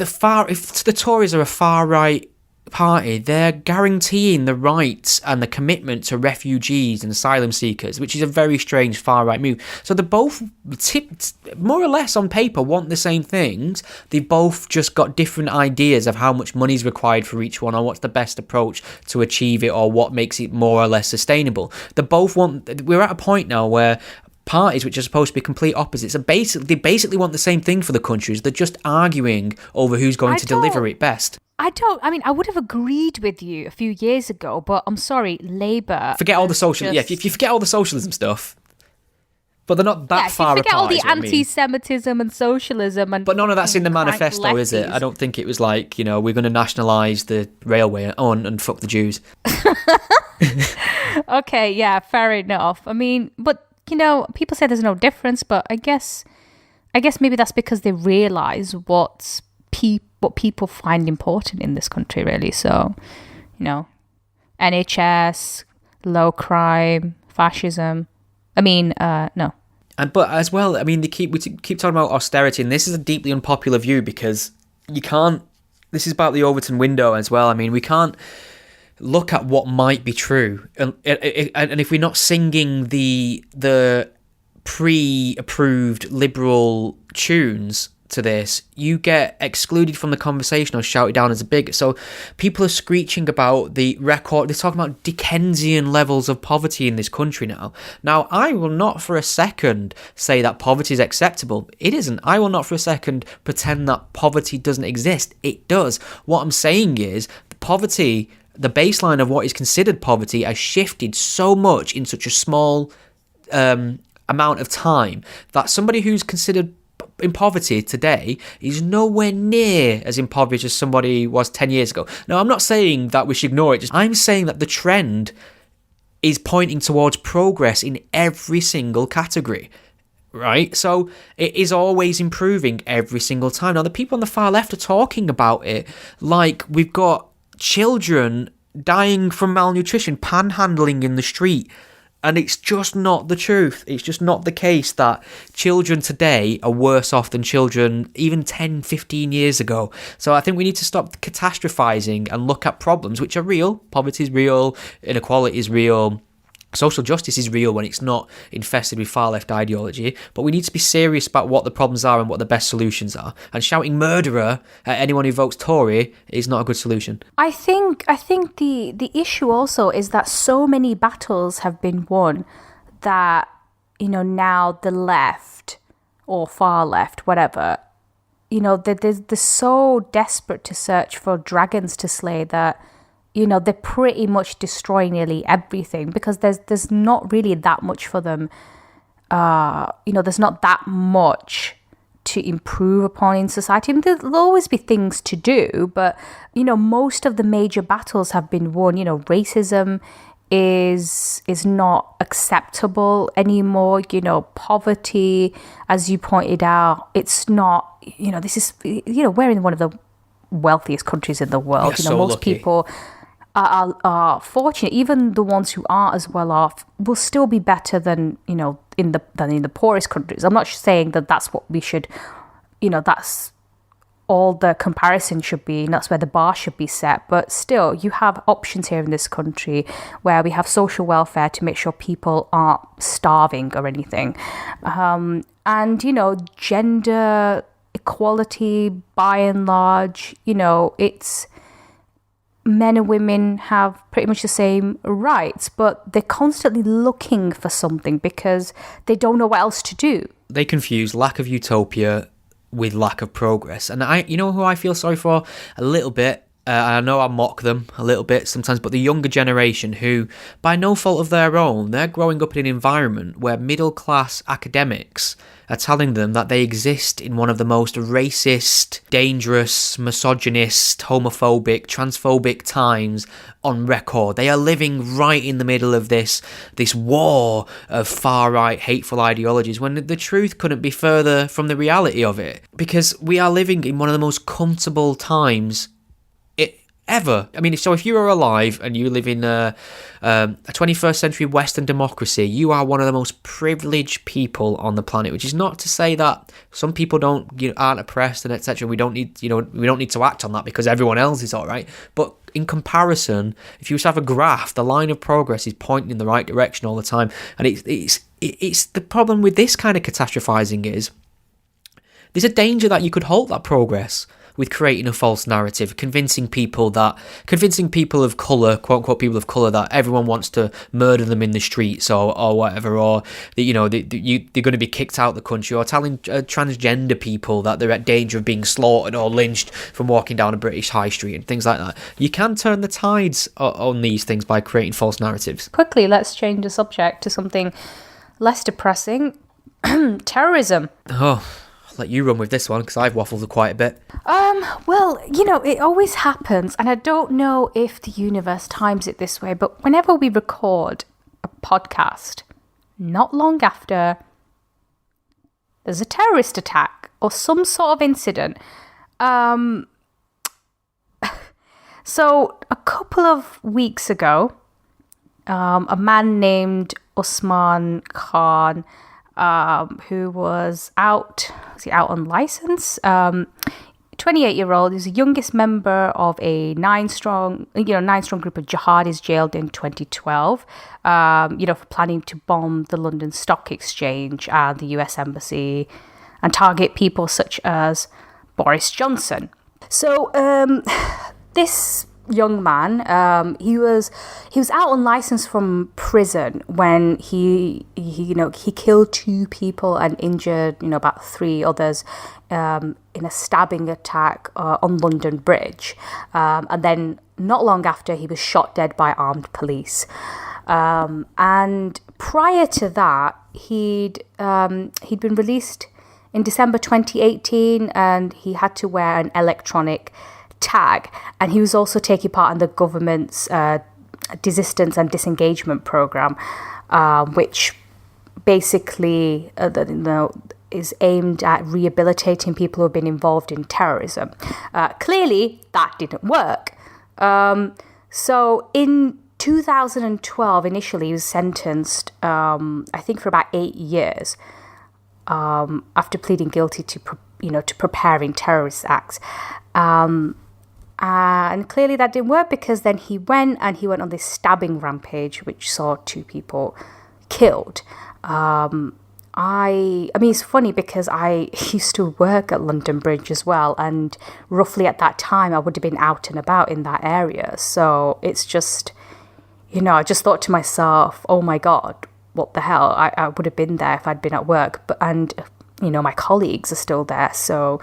If the Tories are a far-right party, they're guaranteeing the rights and the commitment to refugees and asylum seekers, which is a very strange far-right move. So they both, more or less on paper, want the same things. They've both just got different ideas of how much money is required for each one, or what's the best approach to achieve it, or what makes it more or less sustainable. We're at a point now where parties which are supposed to be complete opposites they basically want the same thing for the countries. They're just arguing over who's going to deliver it best. I would have agreed with you a few years ago, but I'm sorry, Labour... Forget all the social... Yeah, if you forget all the socialism stuff, but they're not that far apart. Forget all the anti-Semitism and socialism and... But none of that's in the manifesto, is it? I don't think it was like, we're going to nationalise the railway and fuck the Jews. Okay, yeah, fair enough. I mean, but, people say there's no difference, but I guess maybe that's because they realise what people find important in this country, really. So, NHS, low crime, fascism. I mean, no. But as well, I mean, we keep talking about austerity, and this is a deeply unpopular view, because you can't. This is about the Overton window as well. I mean, we can't look at what might be true, and if we're not singing the pre-approved liberal tunes to this, you get excluded from the conversation or shouted down as a bigot. So people are screeching about the record. They're talking about Dickensian levels of poverty in this country now. Now, I will not for a second say that poverty is acceptable. It isn't. I will not for a second pretend that poverty doesn't exist. It does. What I'm saying is poverty, the baseline of what is considered poverty, has shifted so much in such a small amount of time that somebody who's considered in poverty today is nowhere near as impoverished as somebody was 10 years ago. Now, I'm not saying that we should ignore it. I'm saying that the trend is pointing towards progress in every single category, right? So it is always improving every single time. Now, the people on the far left are talking about it like we've got children dying from malnutrition, panhandling in the street. And it's just not the truth. It's just not the case that children today are worse off than children even 10, 15 years ago. So I think we need to stop catastrophizing and look at problems which are real. Poverty is real. Inequality is real. Social justice is real when it's not infested with far-left ideology, but we need to be serious about what the problems are and what the best solutions are. And shouting murderer at anyone who votes Tory is not a good solution. I think the issue also is that so many battles have been won that, now the left or far left, whatever, they're so desperate to search for dragons to slay that they're pretty much destroying nearly everything, because there's not really that much for them. There's not that much to improve upon in society. I mean, there'll always be things to do, but, most of the major battles have been won. Racism is not acceptable anymore. Poverty, as you pointed out, it's not, this is, we're in one of the wealthiest countries in the world. So most lucky. People are fortunate. Even the ones who aren't as well off will still be better than in the poorest countries. I'm not saying that that's what we should, that's all the comparison should be, and that's where the bar should be set. But still, you have options here in this country where we have social welfare to make sure people aren't starving or anything. And, you know, gender equality, by and large, you know, it's men and women have pretty much the same rights, but they're constantly looking for something because they don't know what else to do. They confuse lack of utopia with lack of progress. And you know who I feel sorry for a little bit? I know I mock them a little bit sometimes, but the younger generation who, by no fault of their own, they're growing up in an environment where middle-class academics are telling them that they exist in one of the most racist, dangerous, misogynist, homophobic, transphobic times on record. They are living right in the middle of this war of far-right, hateful ideologies, when the truth couldn't be further from the reality of it. Because we are living in one of the most comfortable times ever. I mean, so if you are alive and you live in a 21st century Western democracy, you are one of the most privileged people on the planet. Which is not to say that some people aren't oppressed and etc. We don't need to act on that because everyone else is all right. But in comparison, if you just have a graph, the line of progress is pointing in the right direction all the time. And it's the problem with this kind of catastrophizing is there's a danger that you could halt that progress with creating a false narrative, convincing people of colour, quote unquote people of colour, that everyone wants to murder them in the streets or whatever, or that, you know, they're going to be kicked out of the country, or telling transgender people that they're at danger of being slaughtered or lynched from walking down a British high street and things like that. You can turn the tides on these things by creating false narratives. Quickly, let's change the subject to something less depressing. Terrorism. Oh, let you run with this one because I've waffled quite a bit. Well, you know, it always happens, and I don't know if the universe times it this way, but whenever we record a podcast, not long after there's a terrorist attack or some sort of incident. So a couple of weeks ago, a man named Usman Khan, who was out on license, 28-year-old, is the youngest member of a nine-strong group of jihadis jailed in 2012, for planning to bomb the London Stock Exchange and the US Embassy and target people such as Boris Johnson. So this young man, he was out on license from prison when he killed 2 people and injured about 3 others in a stabbing attack on London Bridge, and then not long after he was shot dead by armed police. And prior to that, he'd been released in December 2018, and he had to wear an electronic tag, and he was also taking part in the government's desistance and disengagement program, which basically is aimed at rehabilitating people who have been involved in terrorism. Clearly, that didn't work. So in 2012, initially, he was sentenced, I think, for about 8 years after pleading guilty to preparing terrorist acts. And clearly that didn't work, because then he went on this stabbing rampage, which saw 2 people killed. I mean, it's funny because I used to work at London Bridge as well, and roughly at that time I would have been out and about in that area. So it's just, I just thought to myself, oh my God, what the hell? I would have been there if I'd been at work, and my colleagues are still there. So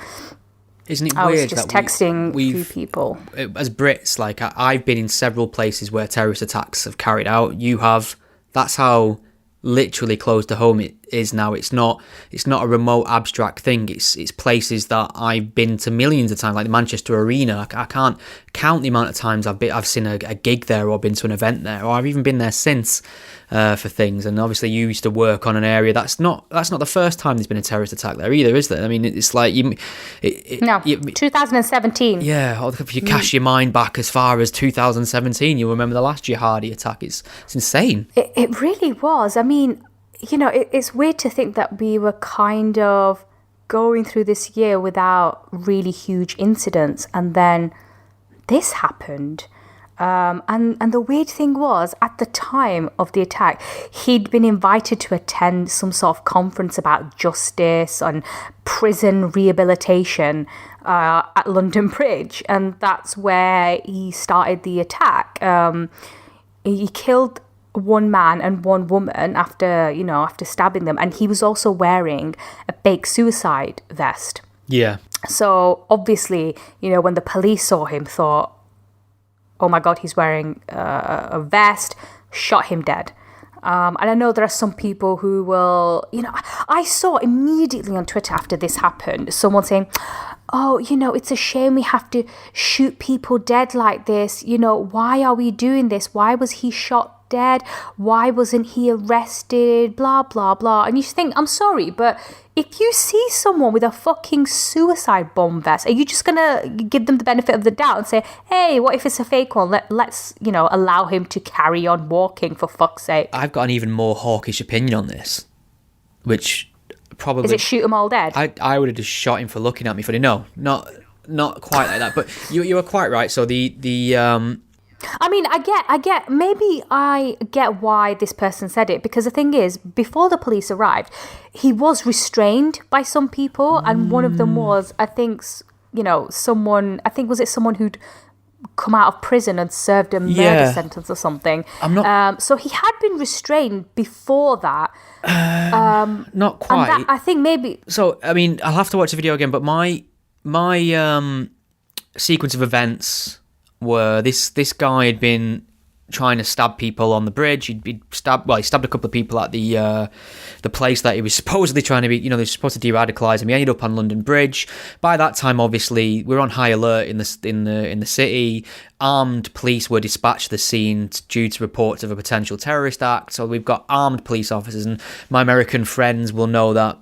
isn't it weird? I was just that texting a few people. As Brits, like I've been in several places where terrorist attacks have carried out. You have. That's how literally close to home it is now. It's not a remote abstract thing. It's places that I've been to millions of times, like the Manchester Arena. I can't count the amount of times I've seen a gig there, or been to an event there, or I've even been there since for things. And obviously you used to work on an area that's not the first time there's been a terrorist attack there either, is there? I mean, it's like 2017. Yeah, if you cast your mind back as far as 2017, you'll remember the last jihadi attack. It's insane. It really was. I mean, it's weird to think that we were kind of going through this year without really huge incidents, and then this happened. And the weird thing was, at the time of the attack, he'd been invited to attend some sort of conference about justice and prison rehabilitation at London Bridge, and that's where he started the attack. He killed one man and one woman after stabbing them, and he was also wearing a fake suicide vest. Yeah. So obviously, when the police saw him, thought, oh my God, he's wearing a vest, shot him dead. And I know there are some people who will, I saw immediately on Twitter after this happened, someone saying, oh, it's a shame we have to shoot people dead like this. Why are we doing this? Why was he shot dead? Why wasn't he arrested? Blah, blah, blah. And you just think, I'm sorry, but if you see someone with a fucking suicide bomb vest, are you just going to give them the benefit of the doubt and say, hey, what if it's a fake one? Let's allow him to carry on walking, for fuck's sake. I've got an even more hawkish opinion on this, which probably... Is it shoot them all dead? I would have just shot him for looking at me funny. No, not quite like that. But you were quite right. So I mean, maybe I get why this person said it, because the thing is, before the police arrived, he was restrained by some people, and one of them was, I think, someone who'd come out of prison and served a murder sentence or something. So he had been restrained before that. Not quite. And I think maybe... So, I mean, I'll have to watch the video again, but my sequence of events were this guy had been trying to stab people on the bridge. He stabbed a couple of people at the place that he was supposedly trying to be, they were supposed to de-radicalise him. He ended up on London Bridge. By that time, obviously, we're on high alert in the city. Armed police were dispatched to the scene due to reports of a potential terrorist act. So we've got armed police officers, and my American friends will know that.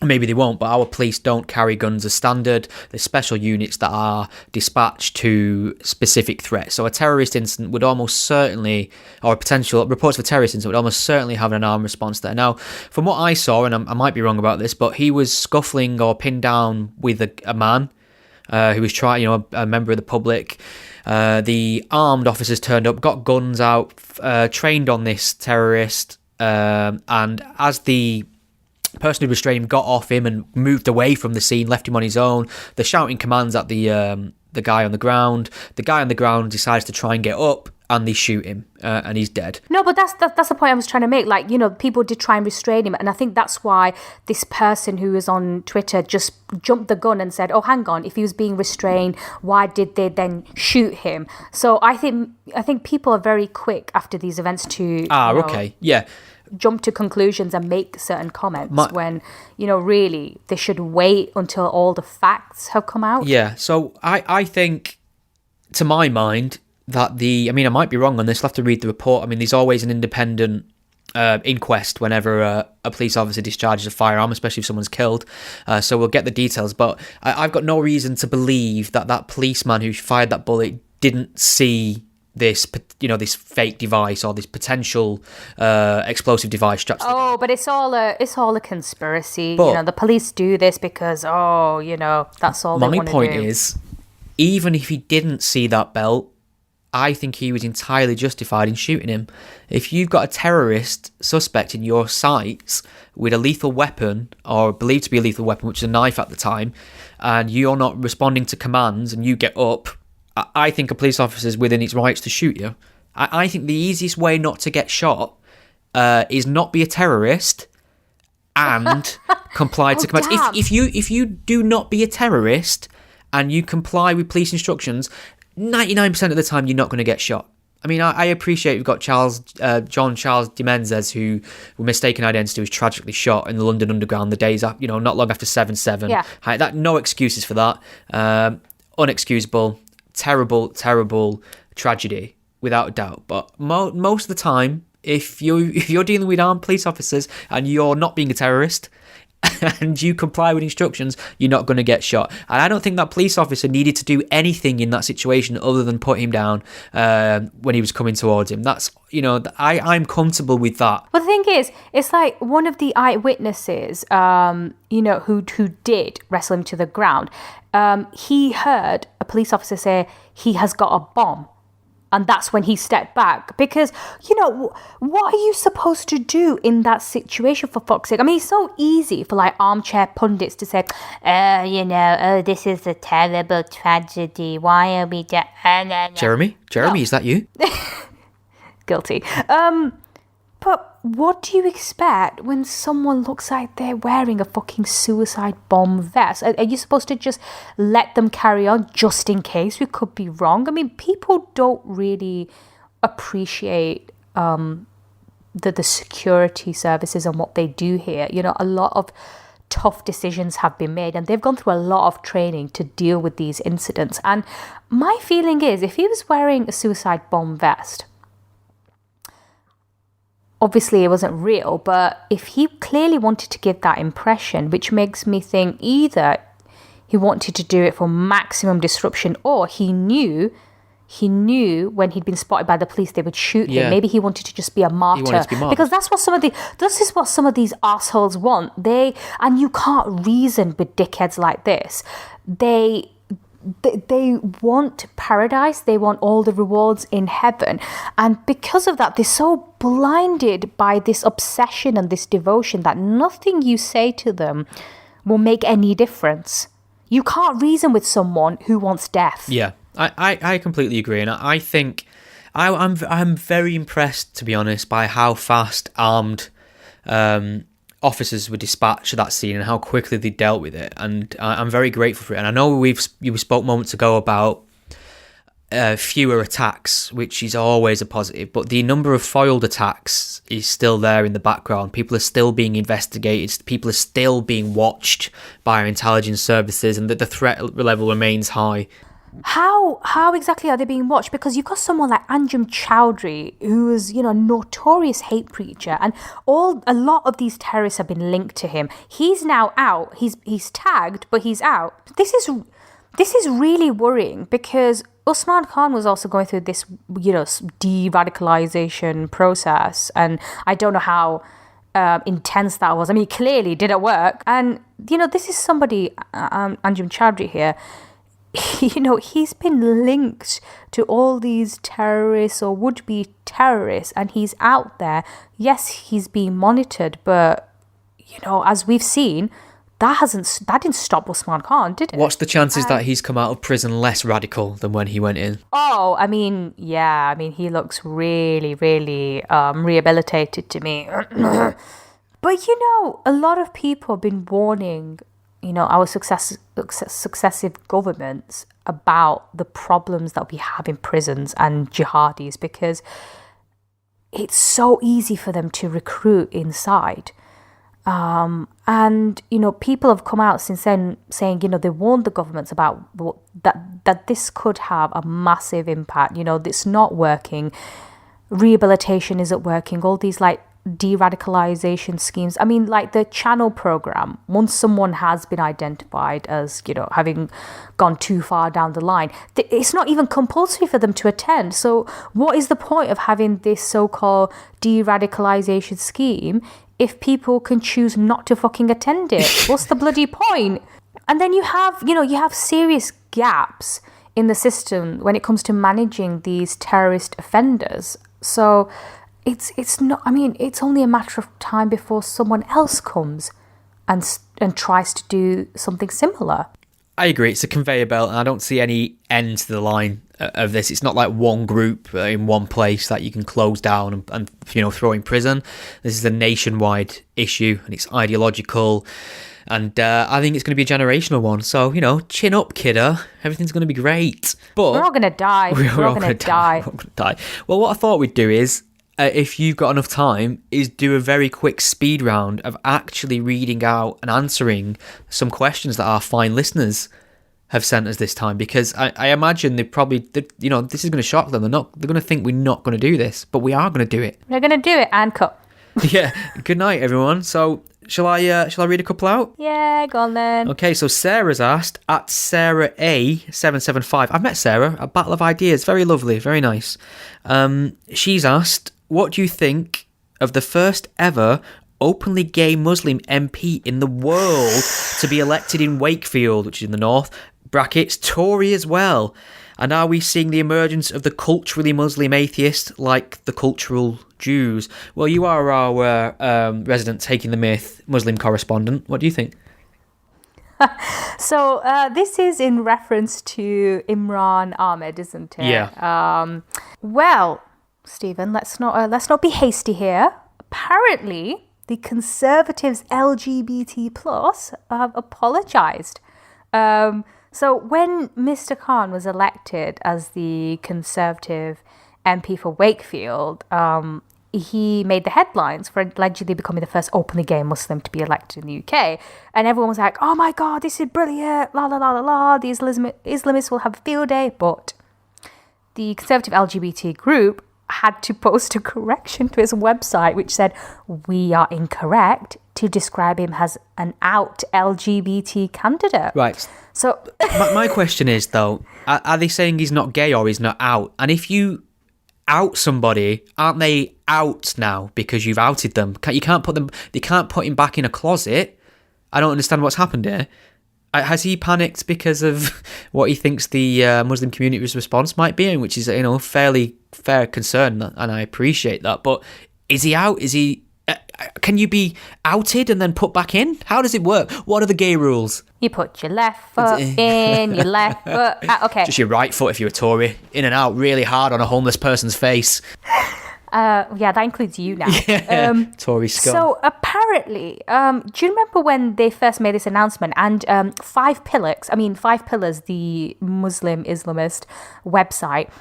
Maybe they won't, but our police don't carry guns as standard. There's special units that are dispatched to specific threats. So a terrorist incident would almost certainly, or potential reports of a terrorist incident would almost certainly have an armed response there. Now, from what I saw, and I might be wrong about this, but he was scuffling or pinned down with a man who was trying, a member of the public. The armed officers turned up, got guns out, trained on this terrorist, and as the person who restrained him got off him and moved away from the scene, left him on his own. They're shouting commands at the guy on the ground. The guy on the ground decides to try and get up, and they shoot him, and he's dead. No, but that's the point I was trying to make. Like, people did try and restrain him, and I think that's why this person who was on Twitter just jumped the gun and said, "Oh, hang on, if he was being restrained, why did they then shoot him?" So I think people are very quick after these events to okay, yeah. jump to conclusions and make certain comments when, really they should wait until all the facts have come out. Yeah, so I think, to my mind, that I might be wrong on this, I'll have to read the report. I mean, there's always an independent inquest whenever a police officer discharges a firearm, especially if someone's killed. So we'll get the details, but I've got no reason to believe that policeman who fired that bullet didn't see this fake device or this potential explosive device strapped to the gun. But it's all a conspiracy. But, the police do this because that's all they want to do. My point is, even if he didn't see that belt, I think he was entirely justified in shooting him. If you've got a terrorist suspect in your sights with a lethal weapon, or believed to be a lethal weapon, which is a knife at the time, and you're not responding to commands and you get up, I think a police officer is within its rights to shoot you. I think the easiest way not to get shot is not be a terrorist and comply to commands. If you do not be a terrorist and you comply with police instructions, 99% of the time you're not going to get shot. I mean, I appreciate we've got John Charles de Menezes, who with mistaken identity was tragically shot in the London Underground the days after, not long after 7/7. Yeah. No excuses for that. Unexcusable. Terrible tragedy, without a doubt. But most of the time, if you're dealing with armed police officers and you're not being a terrorist, and you comply with instructions, you're not going to get shot. And I don't think that police officer needed to do anything in that situation other than put him down when he was coming towards him. That's, I'm comfortable with that. Well, the thing is, it's like one of the eyewitnesses, who did wrestle him to the ground, he heard a police officer say he has got a bomb. And that's when he stepped back because, what are you supposed to do in that situation, for fuck's sake? I mean, it's so easy for like armchair pundits to say, this is a terrible tragedy. Why are we Jeremy, no. Is that you? Guilty. But what do you expect when someone looks like they're wearing a fucking suicide bomb vest? Are you supposed to just let them carry on just in case? We could be wrong. I mean, people don't really appreciate the security services and what they do here. A lot of tough decisions have been made and they've gone through a lot of training to deal with these incidents. And my feeling is, if he was wearing a suicide bomb vest, obviously it wasn't real, but if he clearly wanted to give that impression, which makes me think either he wanted to do it for maximum disruption or he knew when he'd been spotted by the police they would shoot him. Maybe he wanted to just be a martyr. Because this is what some of these assholes want. And you can't reason with dickheads like this. They want paradise, they want all the rewards in heaven, and because of that they're so blinded by this obsession and this devotion that nothing you say to them will make any difference. You can't reason with someone who wants death. I completely agree, and I think I'm very impressed, to be honest, by how fast armed officers were dispatched to that scene and how quickly they dealt with it, and I'm very grateful for it. And I know we spoke moments ago about fewer attacks, which is always a positive, but the number of foiled attacks is still there in the background. People are still being investigated, people are still being watched by our intelligence services, and the threat level remains high. How exactly are they being watched? Because you've got someone like Anjem Chowdhury, who is, a notorious hate preacher, and a lot of these terrorists have been linked to him. He's now out. He's tagged, but he's out. This is really worrying because Usman Khan was also going through this, de-radicalization process, and I don't know how intense that was. I mean, it clearly didn't work. And this is somebody, Anjem Chowdhury here. He's been linked to all these terrorists or would-be terrorists, and he's out there. Yes, he's being monitored, but as we've seen, that didn't stop Usman Khan, did it? What's the chances that he's come out of prison less radical than when he went in? Oh, I mean, he looks really, really rehabilitated to me. But a lot of people have been warning our successive governments about the problems that we have in prisons and jihadis, because it's so easy for them to recruit inside. And people have come out since then saying, they warned the governments about that this could have a massive impact. It's not working. Rehabilitation isn't working. All these de-radicalization schemes. I mean, like the channel program, once someone has been identified as, having gone too far down the line, it's not even compulsory for them to attend. So what is the point of having this so-called de-radicalization scheme if people can choose not to fucking attend it? What's the bloody point? And then you have serious gaps in the system when it comes to managing these terrorist offenders. So it's not, I mean, it's only a matter of time before someone else comes and tries to do something similar. I agree. It's a conveyor belt, and I don't see any end to the line of this. It's not like one group in one place that you can close down and throw in prison. This is a nationwide issue, and it's ideological. And I think it's going to be a generational one. So, chin up, kiddo. Everything's going to be great. But we're all going to die. We're all going to die. Well, what I thought we'd do is, if you've got enough time, is do a very quick speed round of actually reading out and answering some questions that our fine listeners have sent us this time, because I imagine this is going to shock them. They're going to think we're not going to do this, but we are going to do it. We're going to do it and cut. Yeah. Good night, everyone. So Shall I read a couple out? Yeah, go on then. Okay, so Sarah's asked, at Sarah A775. I've met Sarah at Battle of Ideas. Very lovely, very nice. She's asked, what do you think of the first ever openly gay Muslim MP in the world to be elected in Wakefield, which is in the north, brackets, Tory as well? And are we seeing the emergence of the culturally Muslim atheist like the cultural Jews? Well, you are our resident Taking the Myth Muslim correspondent. What do you think? So this is in reference to Imran Ahmed, isn't it? Yeah. Well, Stephen, let's not be hasty here. Apparently, the Conservatives LGBT plus have apologised. So when Mr. Khan was elected as the Conservative MP for Wakefield, he made the headlines for allegedly becoming the first openly gay Muslim to be elected in the UK. And everyone was like, oh my God, this is brilliant, la la la la la, the Islamists will have a field day. But the Conservative LGBT group had to post a correction to his website, which said, we are incorrect to describe him as an out LGBT candidate. Right. So my question is, though, are they saying he's not gay or he's not out? And if you out somebody, aren't they out now because you've outed them? They can't put him back in a closet. I don't understand what's happened here. Has he panicked because of what he thinks the Muslim community's response might be, which is, fairly fair concern, and I appreciate that. But is he out? Is he? Can you be outed and then put back in? How does it work? What are the gay rules? You put your left foot in, your left foot out. Okay. Just your right foot if you're a Tory. In and out really hard on a homeless person's face. Yeah, that includes you now. Yeah, Tory scum. So apparently, do you remember when they first made this announcement? And Five Pillars, the Muslim Islamist website,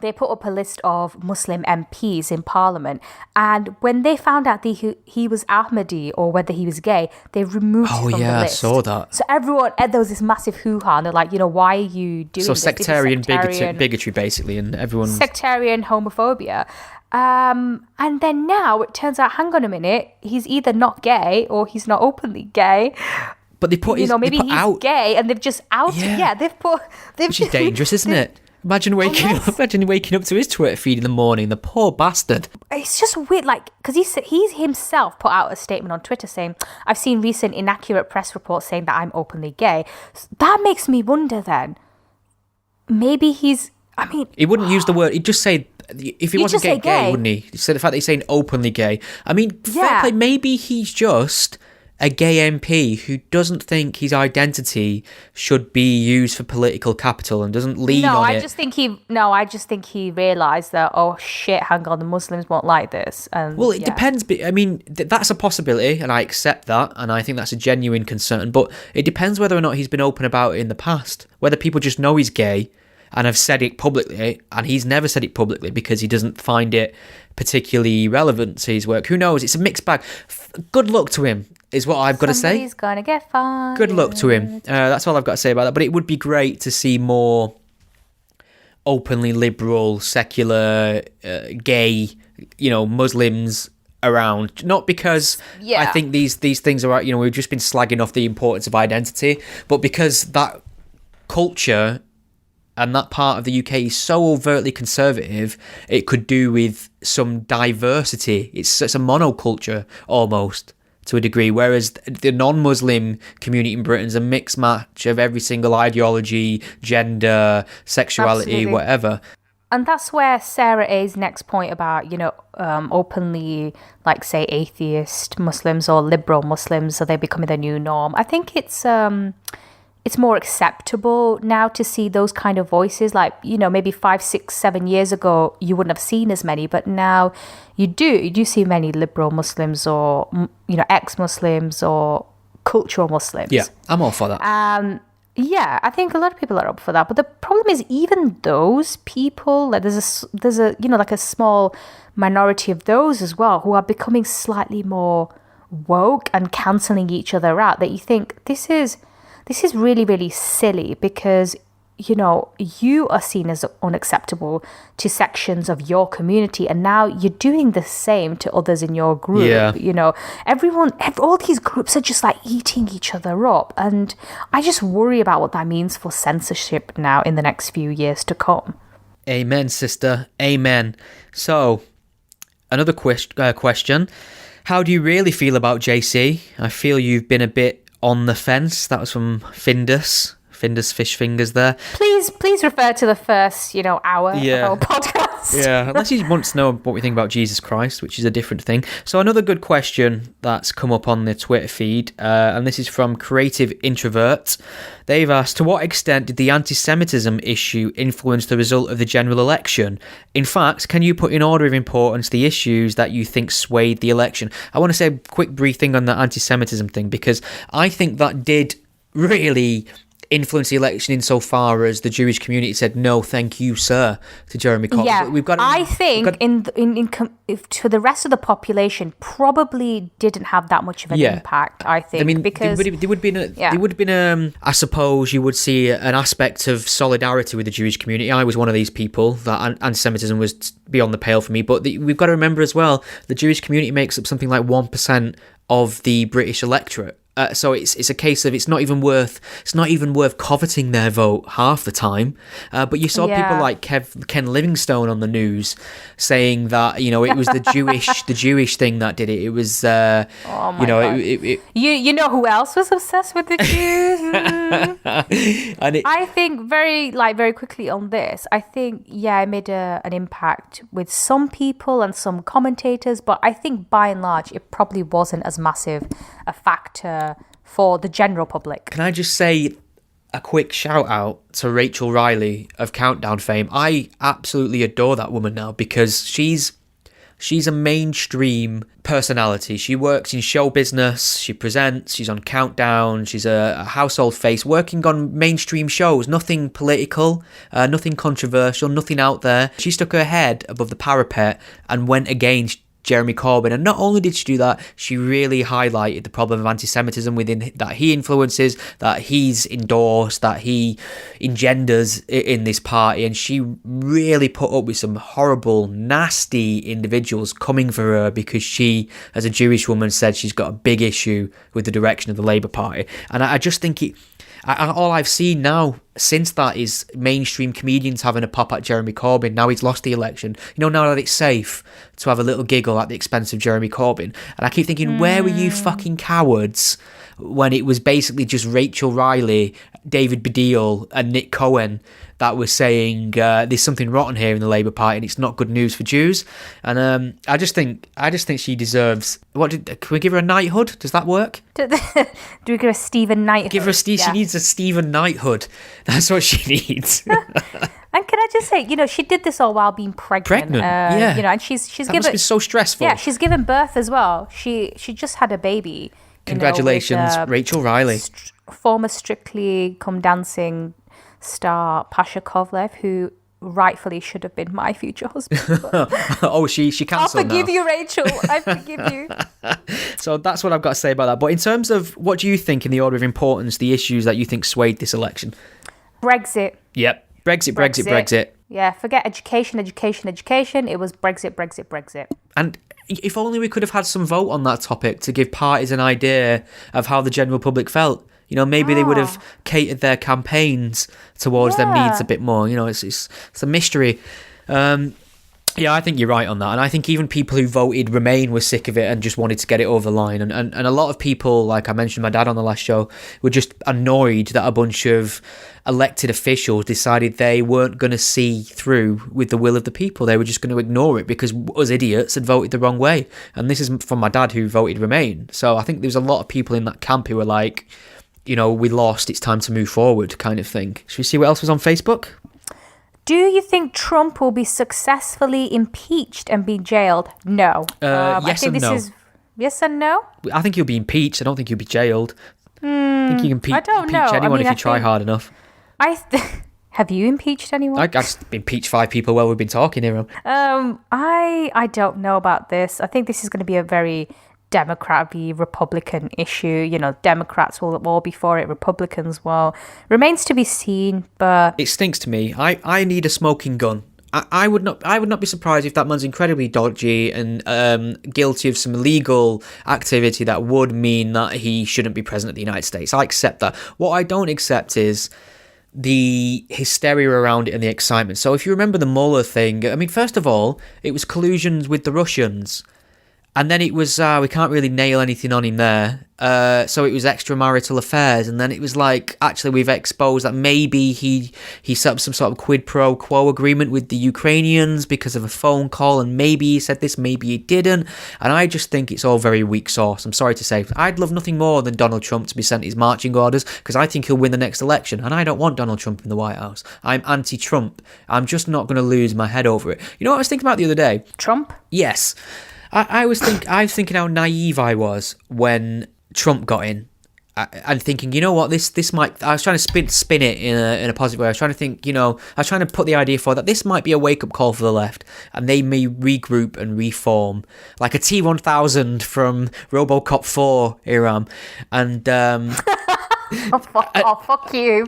they put up a list of Muslim MPs in Parliament. And when they found out that he was Ahmadi or whether he was gay, they removed him from the list. I saw that. So everyone, there was this massive hoo-ha. And they're like, why are you doing this? Sectarian bigotry, basically, and everyone... Sectarian homophobia. And then now it turns out, hang on a minute, he's either not gay or he's not openly gay. But they put he's out. gay and they've just outed. Yeah, which is dangerous, isn't it? Imagine waking up to his Twitter feed in the morning. The poor bastard. It's just weird, because he's himself put out a statement on Twitter saying, "I've seen recent inaccurate press reports saying that I'm openly gay." So that makes me wonder. Then maybe he's. He wouldn't use the word. He'd just say, if he wasn't gay, wouldn't he? So the fact that he's saying openly gay. Fair play. Maybe he's just a gay MP who doesn't think his identity should be used for political capital and doesn't lean on it. I just think he realised that, oh shit, hang on, the Muslims won't like this. And, it depends. That's a possibility, and I accept that, and I think that's a genuine concern. But it depends whether or not he's been open about it in the past. Whether people just know he's gay and have said it publicly, and he's never said it publicly because he doesn't find it particularly relevant to his work. Who knows? It's a mixed bag. Good luck to him, is what I've got to say. Somebody's gonna get fired. Good luck to him. That's all I've got to say about that. But it would be great to see more openly liberal, secular, gay, Muslims around. Not because I think these things are, we've just been slagging off the importance of identity, but because that culture and that part of the UK is so overtly conservative, it could do with some diversity. It's a monoculture almost, to a degree, whereas the non-Muslim community in Britain is a mixed match of every single ideology, gender, sexuality, Absolutely. Whatever. And that's where Sarah A's next point about, openly, say, atheist Muslims or liberal Muslims, so they're becoming the new norm. I think it's more acceptable now to see those kind of voices. Maybe 5, 6, 7 years ago, you wouldn't have seen as many, but now you do see many liberal Muslims or, ex-Muslims or cultural Muslims. Yeah, I'm all for that. I think a lot of people are up for that. But the problem is, even those people, there's a small minority of those as well who are becoming slightly more woke and cancelling each other out, that you think this is really, really silly, because, you are seen as unacceptable to sections of your community, and now you're doing the same to others in your group. Yeah. All these groups are just like eating each other up, and I just worry about what that means for censorship now in the next few years to come. Amen, sister. Amen. So, another question. How do you really feel about JC? I feel you've been a bit on the fence. That was from Findus Fish Fingers there. Please refer to the first, hour of our podcast. Yeah, unless you want to know what we think about Jesus Christ, which is a different thing. So another good question that's come up on the Twitter feed, and this is from Creative Introvert. They've asked, to what extent did the anti-Semitism issue influence the result of the general election? In fact, can you put in order of importance the issues that you think swayed the election? I want to say a quick brief thing on the anti-Semitism thing, because I think that did really influence the election insofar as the Jewish community said no, thank you, sir, to Jeremy Corbyn. Yeah, I think to the rest of the population probably didn't have that much of an impact. I think, because there would have been I suppose you would see an aspect of solidarity with the Jewish community. I was one of these people that anti-Semitism was beyond the pale for me. But we've got to remember as well, the Jewish community makes up something like 1% of the British electorate. So it's a case of it's not even worth coveting their vote half the time. But you saw people like Ken Livingstone on the news saying that it was the Jewish thing that did it. It was God. You know who else was obsessed with the Jews? I think very quickly on this. I think it made an impact with some people and some commentators, but I think by and large it probably wasn't as massive a factor for the general public. Can I just say a quick shout out to Rachel Riley of Countdown fame? I absolutely adore that woman now, because she's a mainstream personality. She works in show business, she presents, she's on Countdown, she's a household face working on mainstream shows, nothing political, nothing controversial, nothing out there. She stuck her head above the parapet and went against Jeremy Corbyn, and not only did she do that, she really highlighted the problem of anti-Semitism within that he influences, that he's endorsed, that he engenders in this party, and she really put up with some horrible, nasty individuals coming for her because she, as a Jewish woman, said she's got a big issue with the direction of the Labour Party. And I just think all I've seen now since that is mainstream comedians having a pop at Jeremy Corbyn. Now he's lost the election. Now that it's safe to have a little giggle at the expense of Jeremy Corbyn. And I keep thinking, where were you fucking cowards when it was basically just Rachel Riley, David Baddiel and Nick Cohen that was saying there's something rotten here in the Labour Party and it's not good news for Jews. And I just think she deserves. Can we give her a knighthood? Does that work? Do we give her a Stephen knighthood? Give her She needs a Stephen knighthood. That's what she needs. And can I just say, she did this all while being pregnant. Yeah. And she's that given. Must be so stressful. Yeah, she's given birth as well. She just had a baby. Congratulations, with, Rachel Riley. Former Strictly Come Dancing star Pasha Kovlev, who rightfully should have been my future husband. Oh, she cancelled now. I'll forgive you, Rachel. I forgive you. So that's what I've got to say about that. But in terms of what do you think, in the order of importance, the issues that you think swayed this election? Brexit. Yep. Brexit. Yeah, forget education. It was Brexit. And if only we could have had some vote on that topic to give parties an idea of how the general public felt. Maybe they would have catered their campaigns towards their needs a bit more. It's a mystery. Yeah, I think you're right on that. And I think even people who voted Remain were sick of it and just wanted to get it over the line. And a lot of people, like I mentioned my dad on the last show, were just annoyed that a bunch of elected officials decided they weren't going to see through with the will of the people. They were just going to ignore it because us idiots had voted the wrong way. And this is from my dad who voted Remain. So I think there's a lot of people in that camp who were like, we lost, it's time to move forward kind of thing. Should we see what else was on Facebook? Do you think Trump will be successfully impeached and be jailed? No. Yes and no. Yes and no? I think he'll be impeached. I don't think he'll be jailed. I think you can impeach anyone if you try hard enough. Have you impeached anyone? I just impeached 5 people while we've been talking here. I don't know about this. I think this is going to be a very Democrat v Republican issue. You know, Democrats will all be for it, Republicans will. Remains to be seen, but It stinks to me. I need a smoking gun. I would not be surprised if that man's incredibly dodgy and guilty of some illegal activity that would mean that he shouldn't be president of the United States. I accept that. What I don't accept is the hysteria around it and the excitement. So if you remember the Mueller thing, I mean, first of all, it was collusions with the Russians. And then it was, we can't really nail anything on him there. So it was extramarital affairs. And then it was like, actually, we've exposed that maybe he set up some sort of quid pro quo agreement with the Ukrainians because of a phone call. And maybe he said this, maybe he didn't. And I just think it's all very weak sauce. I'm sorry to say. I'd love nothing more than Donald Trump to be sent his marching orders because I think he'll win the next election. And I don't want Donald Trump in the White House. I'm anti-Trump. I'm just not going to lose my head over it. You know what I was thinking about the other day? Trump? Yes. I was thinking how naive I was when Trump got in, and thinking, you know what, this might. I was trying to spin it in a positive way. I was trying to think, I was trying to put the idea forward that this might be a wake up call for the left, and they may regroup and reform like a T-1000 from RoboCop 4 era, and fuck you.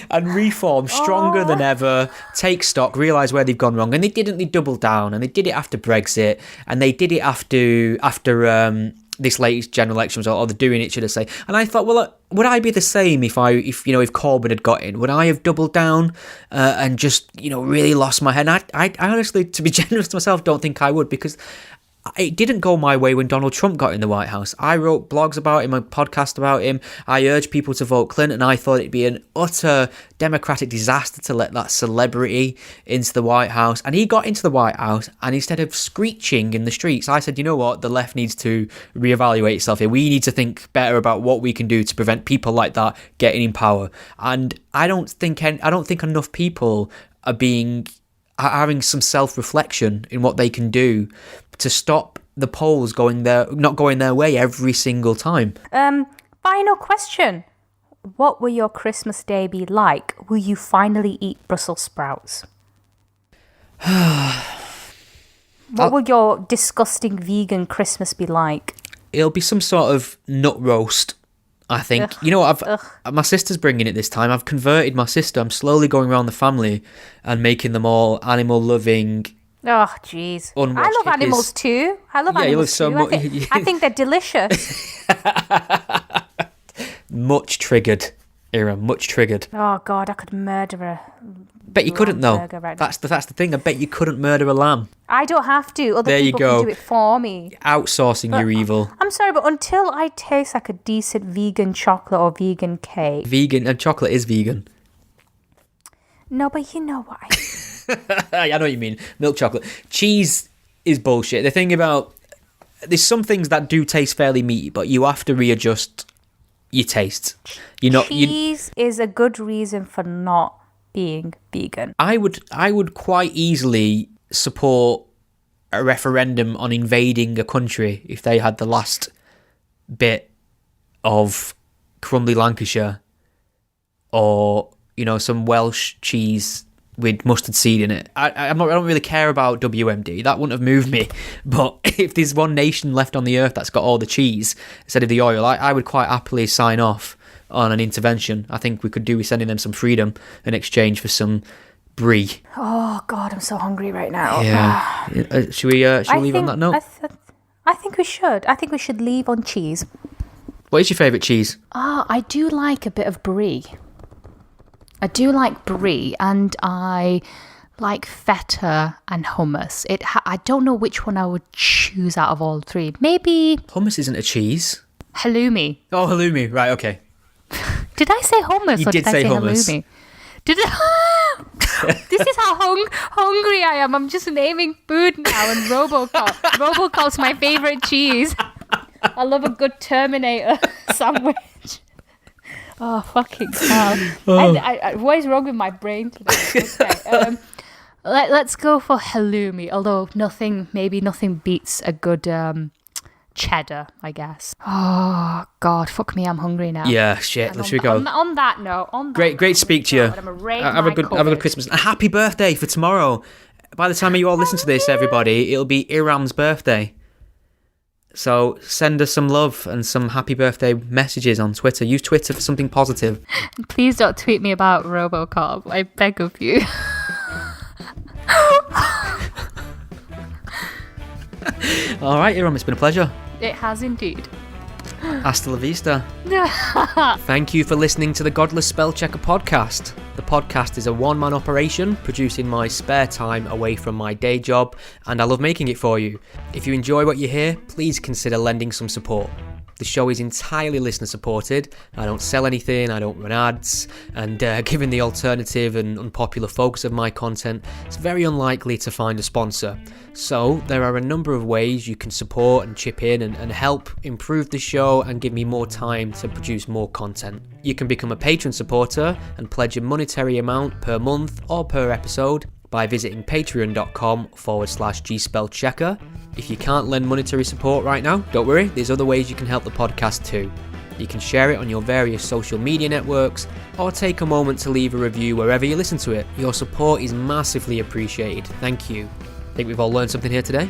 and reform stronger than ever, take stock, realise where they've gone wrong. And they didn't, they doubled down, and they did it after Brexit, and they did it after this latest general election, or they're doing it, should I say. And I thought, well, would I be the same if Corbyn had got in? Would I have doubled down and just, really lost my head? And I honestly, to be generous to myself, don't think I would, because it didn't go my way when Donald Trump got in the White House. I wrote blogs about him, a podcast about him. I urged people to vote Clinton. I thought it'd be an utter democratic disaster to let that celebrity into the White House. And he got into the White House, and instead of screeching in the streets, I said, you know what? The left needs to reevaluate itself here. We need to think better about what we can do to prevent people like that getting in power. And I don't think enough people are having some self-reflection in what they can do to stop the polls not going their way every single time. Final question. What will your Christmas day be like? Will you finally eat Brussels sprouts? What will your disgusting vegan Christmas be like? It'll be some sort of nut roast, I think. Ugh. You know what? My sister's bringing it this time. I've converted my sister. I'm slowly going around the family and making them all animal-loving. Oh, jeez. I love animals too. I love animals too. I think they're delicious. Much triggered, Ira. Much triggered. Oh, God, I could murder a Bet you couldn't, though. Right, that's the thing. I bet you couldn't murder a lamb. I don't have to. Other people can do it for me. Outsourcing your evil. I'm sorry, but until I taste like a decent vegan chocolate or vegan cake. Vegan, and chocolate is vegan. No, but you know what I know what you mean. Milk chocolate. Cheese is bullshit. The thing about... There's some things that do taste fairly meaty, but you have to readjust your tastes. Cheese is a good reason for not being vegan. I would quite easily support a referendum on invading a country if they had the last bit of crumbly Lancashire or, some Welsh cheese with mustard seed in it. I don't really care about WMD. That wouldn't have moved me. But if there's one nation left on the earth that's got all the cheese instead of the oil, I would quite happily sign off on an intervention. I think we could do with sending them some freedom in exchange for some brie. Oh, God, I'm so hungry right now. Yeah. Should we leave on that note? I think we should. I think we should leave on cheese. What is your favourite cheese? I do like a bit of brie. I do like brie, and I like feta and hummus. I don't know which one I would choose out of all three. Maybe... Hummus isn't a cheese. Halloumi. Oh, halloumi. Right, okay. Did I say hummus you or did did I say say hummus. halloumi? This is how hungry I am. I'm just naming food now, and RoboCop. RoboCop's my favourite cheese. I love a good Terminator sandwich. Oh, fucking hell. What is wrong with my brain today? Okay. Let's go for halloumi, although nothing beats a good cheddar, I guess. Oh, God, fuck me, I'm hungry now. Yeah, shit, let's go. On that note, Great to speak to you. Have a good Christmas. A happy birthday for tomorrow. By the time you all listen to this, everybody, it'll be Iram's birthday. So send us some love and some happy birthday messages on Twitter. Use Twitter for something positive. Please don't tweet me about RoboCop. I beg of you. All right, Iram, it's been a pleasure. It has indeed. Hasta la vista. Thank you for listening to the Godless Spellchecker podcast. The podcast is a one-man operation produced in my spare time away from my day job, and I love making it for you. If you enjoy what you hear, please consider lending some support. The show is entirely listener supported. I don't sell anything, I don't run ads, and given the alternative and unpopular focus of my content, it's very unlikely to find a sponsor. So there are a number of ways you can support and chip in and help improve the show and give me more time to produce more content. You can become a patron supporter and pledge a monetary amount per month or per episode by visiting patreon.com/gspellchecker. If you can't lend monetary support right now, don't worry, there's other ways you can help the podcast too. You can share it on your various social media networks, or take a moment to leave a review wherever you listen to it. Your support is massively appreciated. Thank you. Think we've all learned something here today?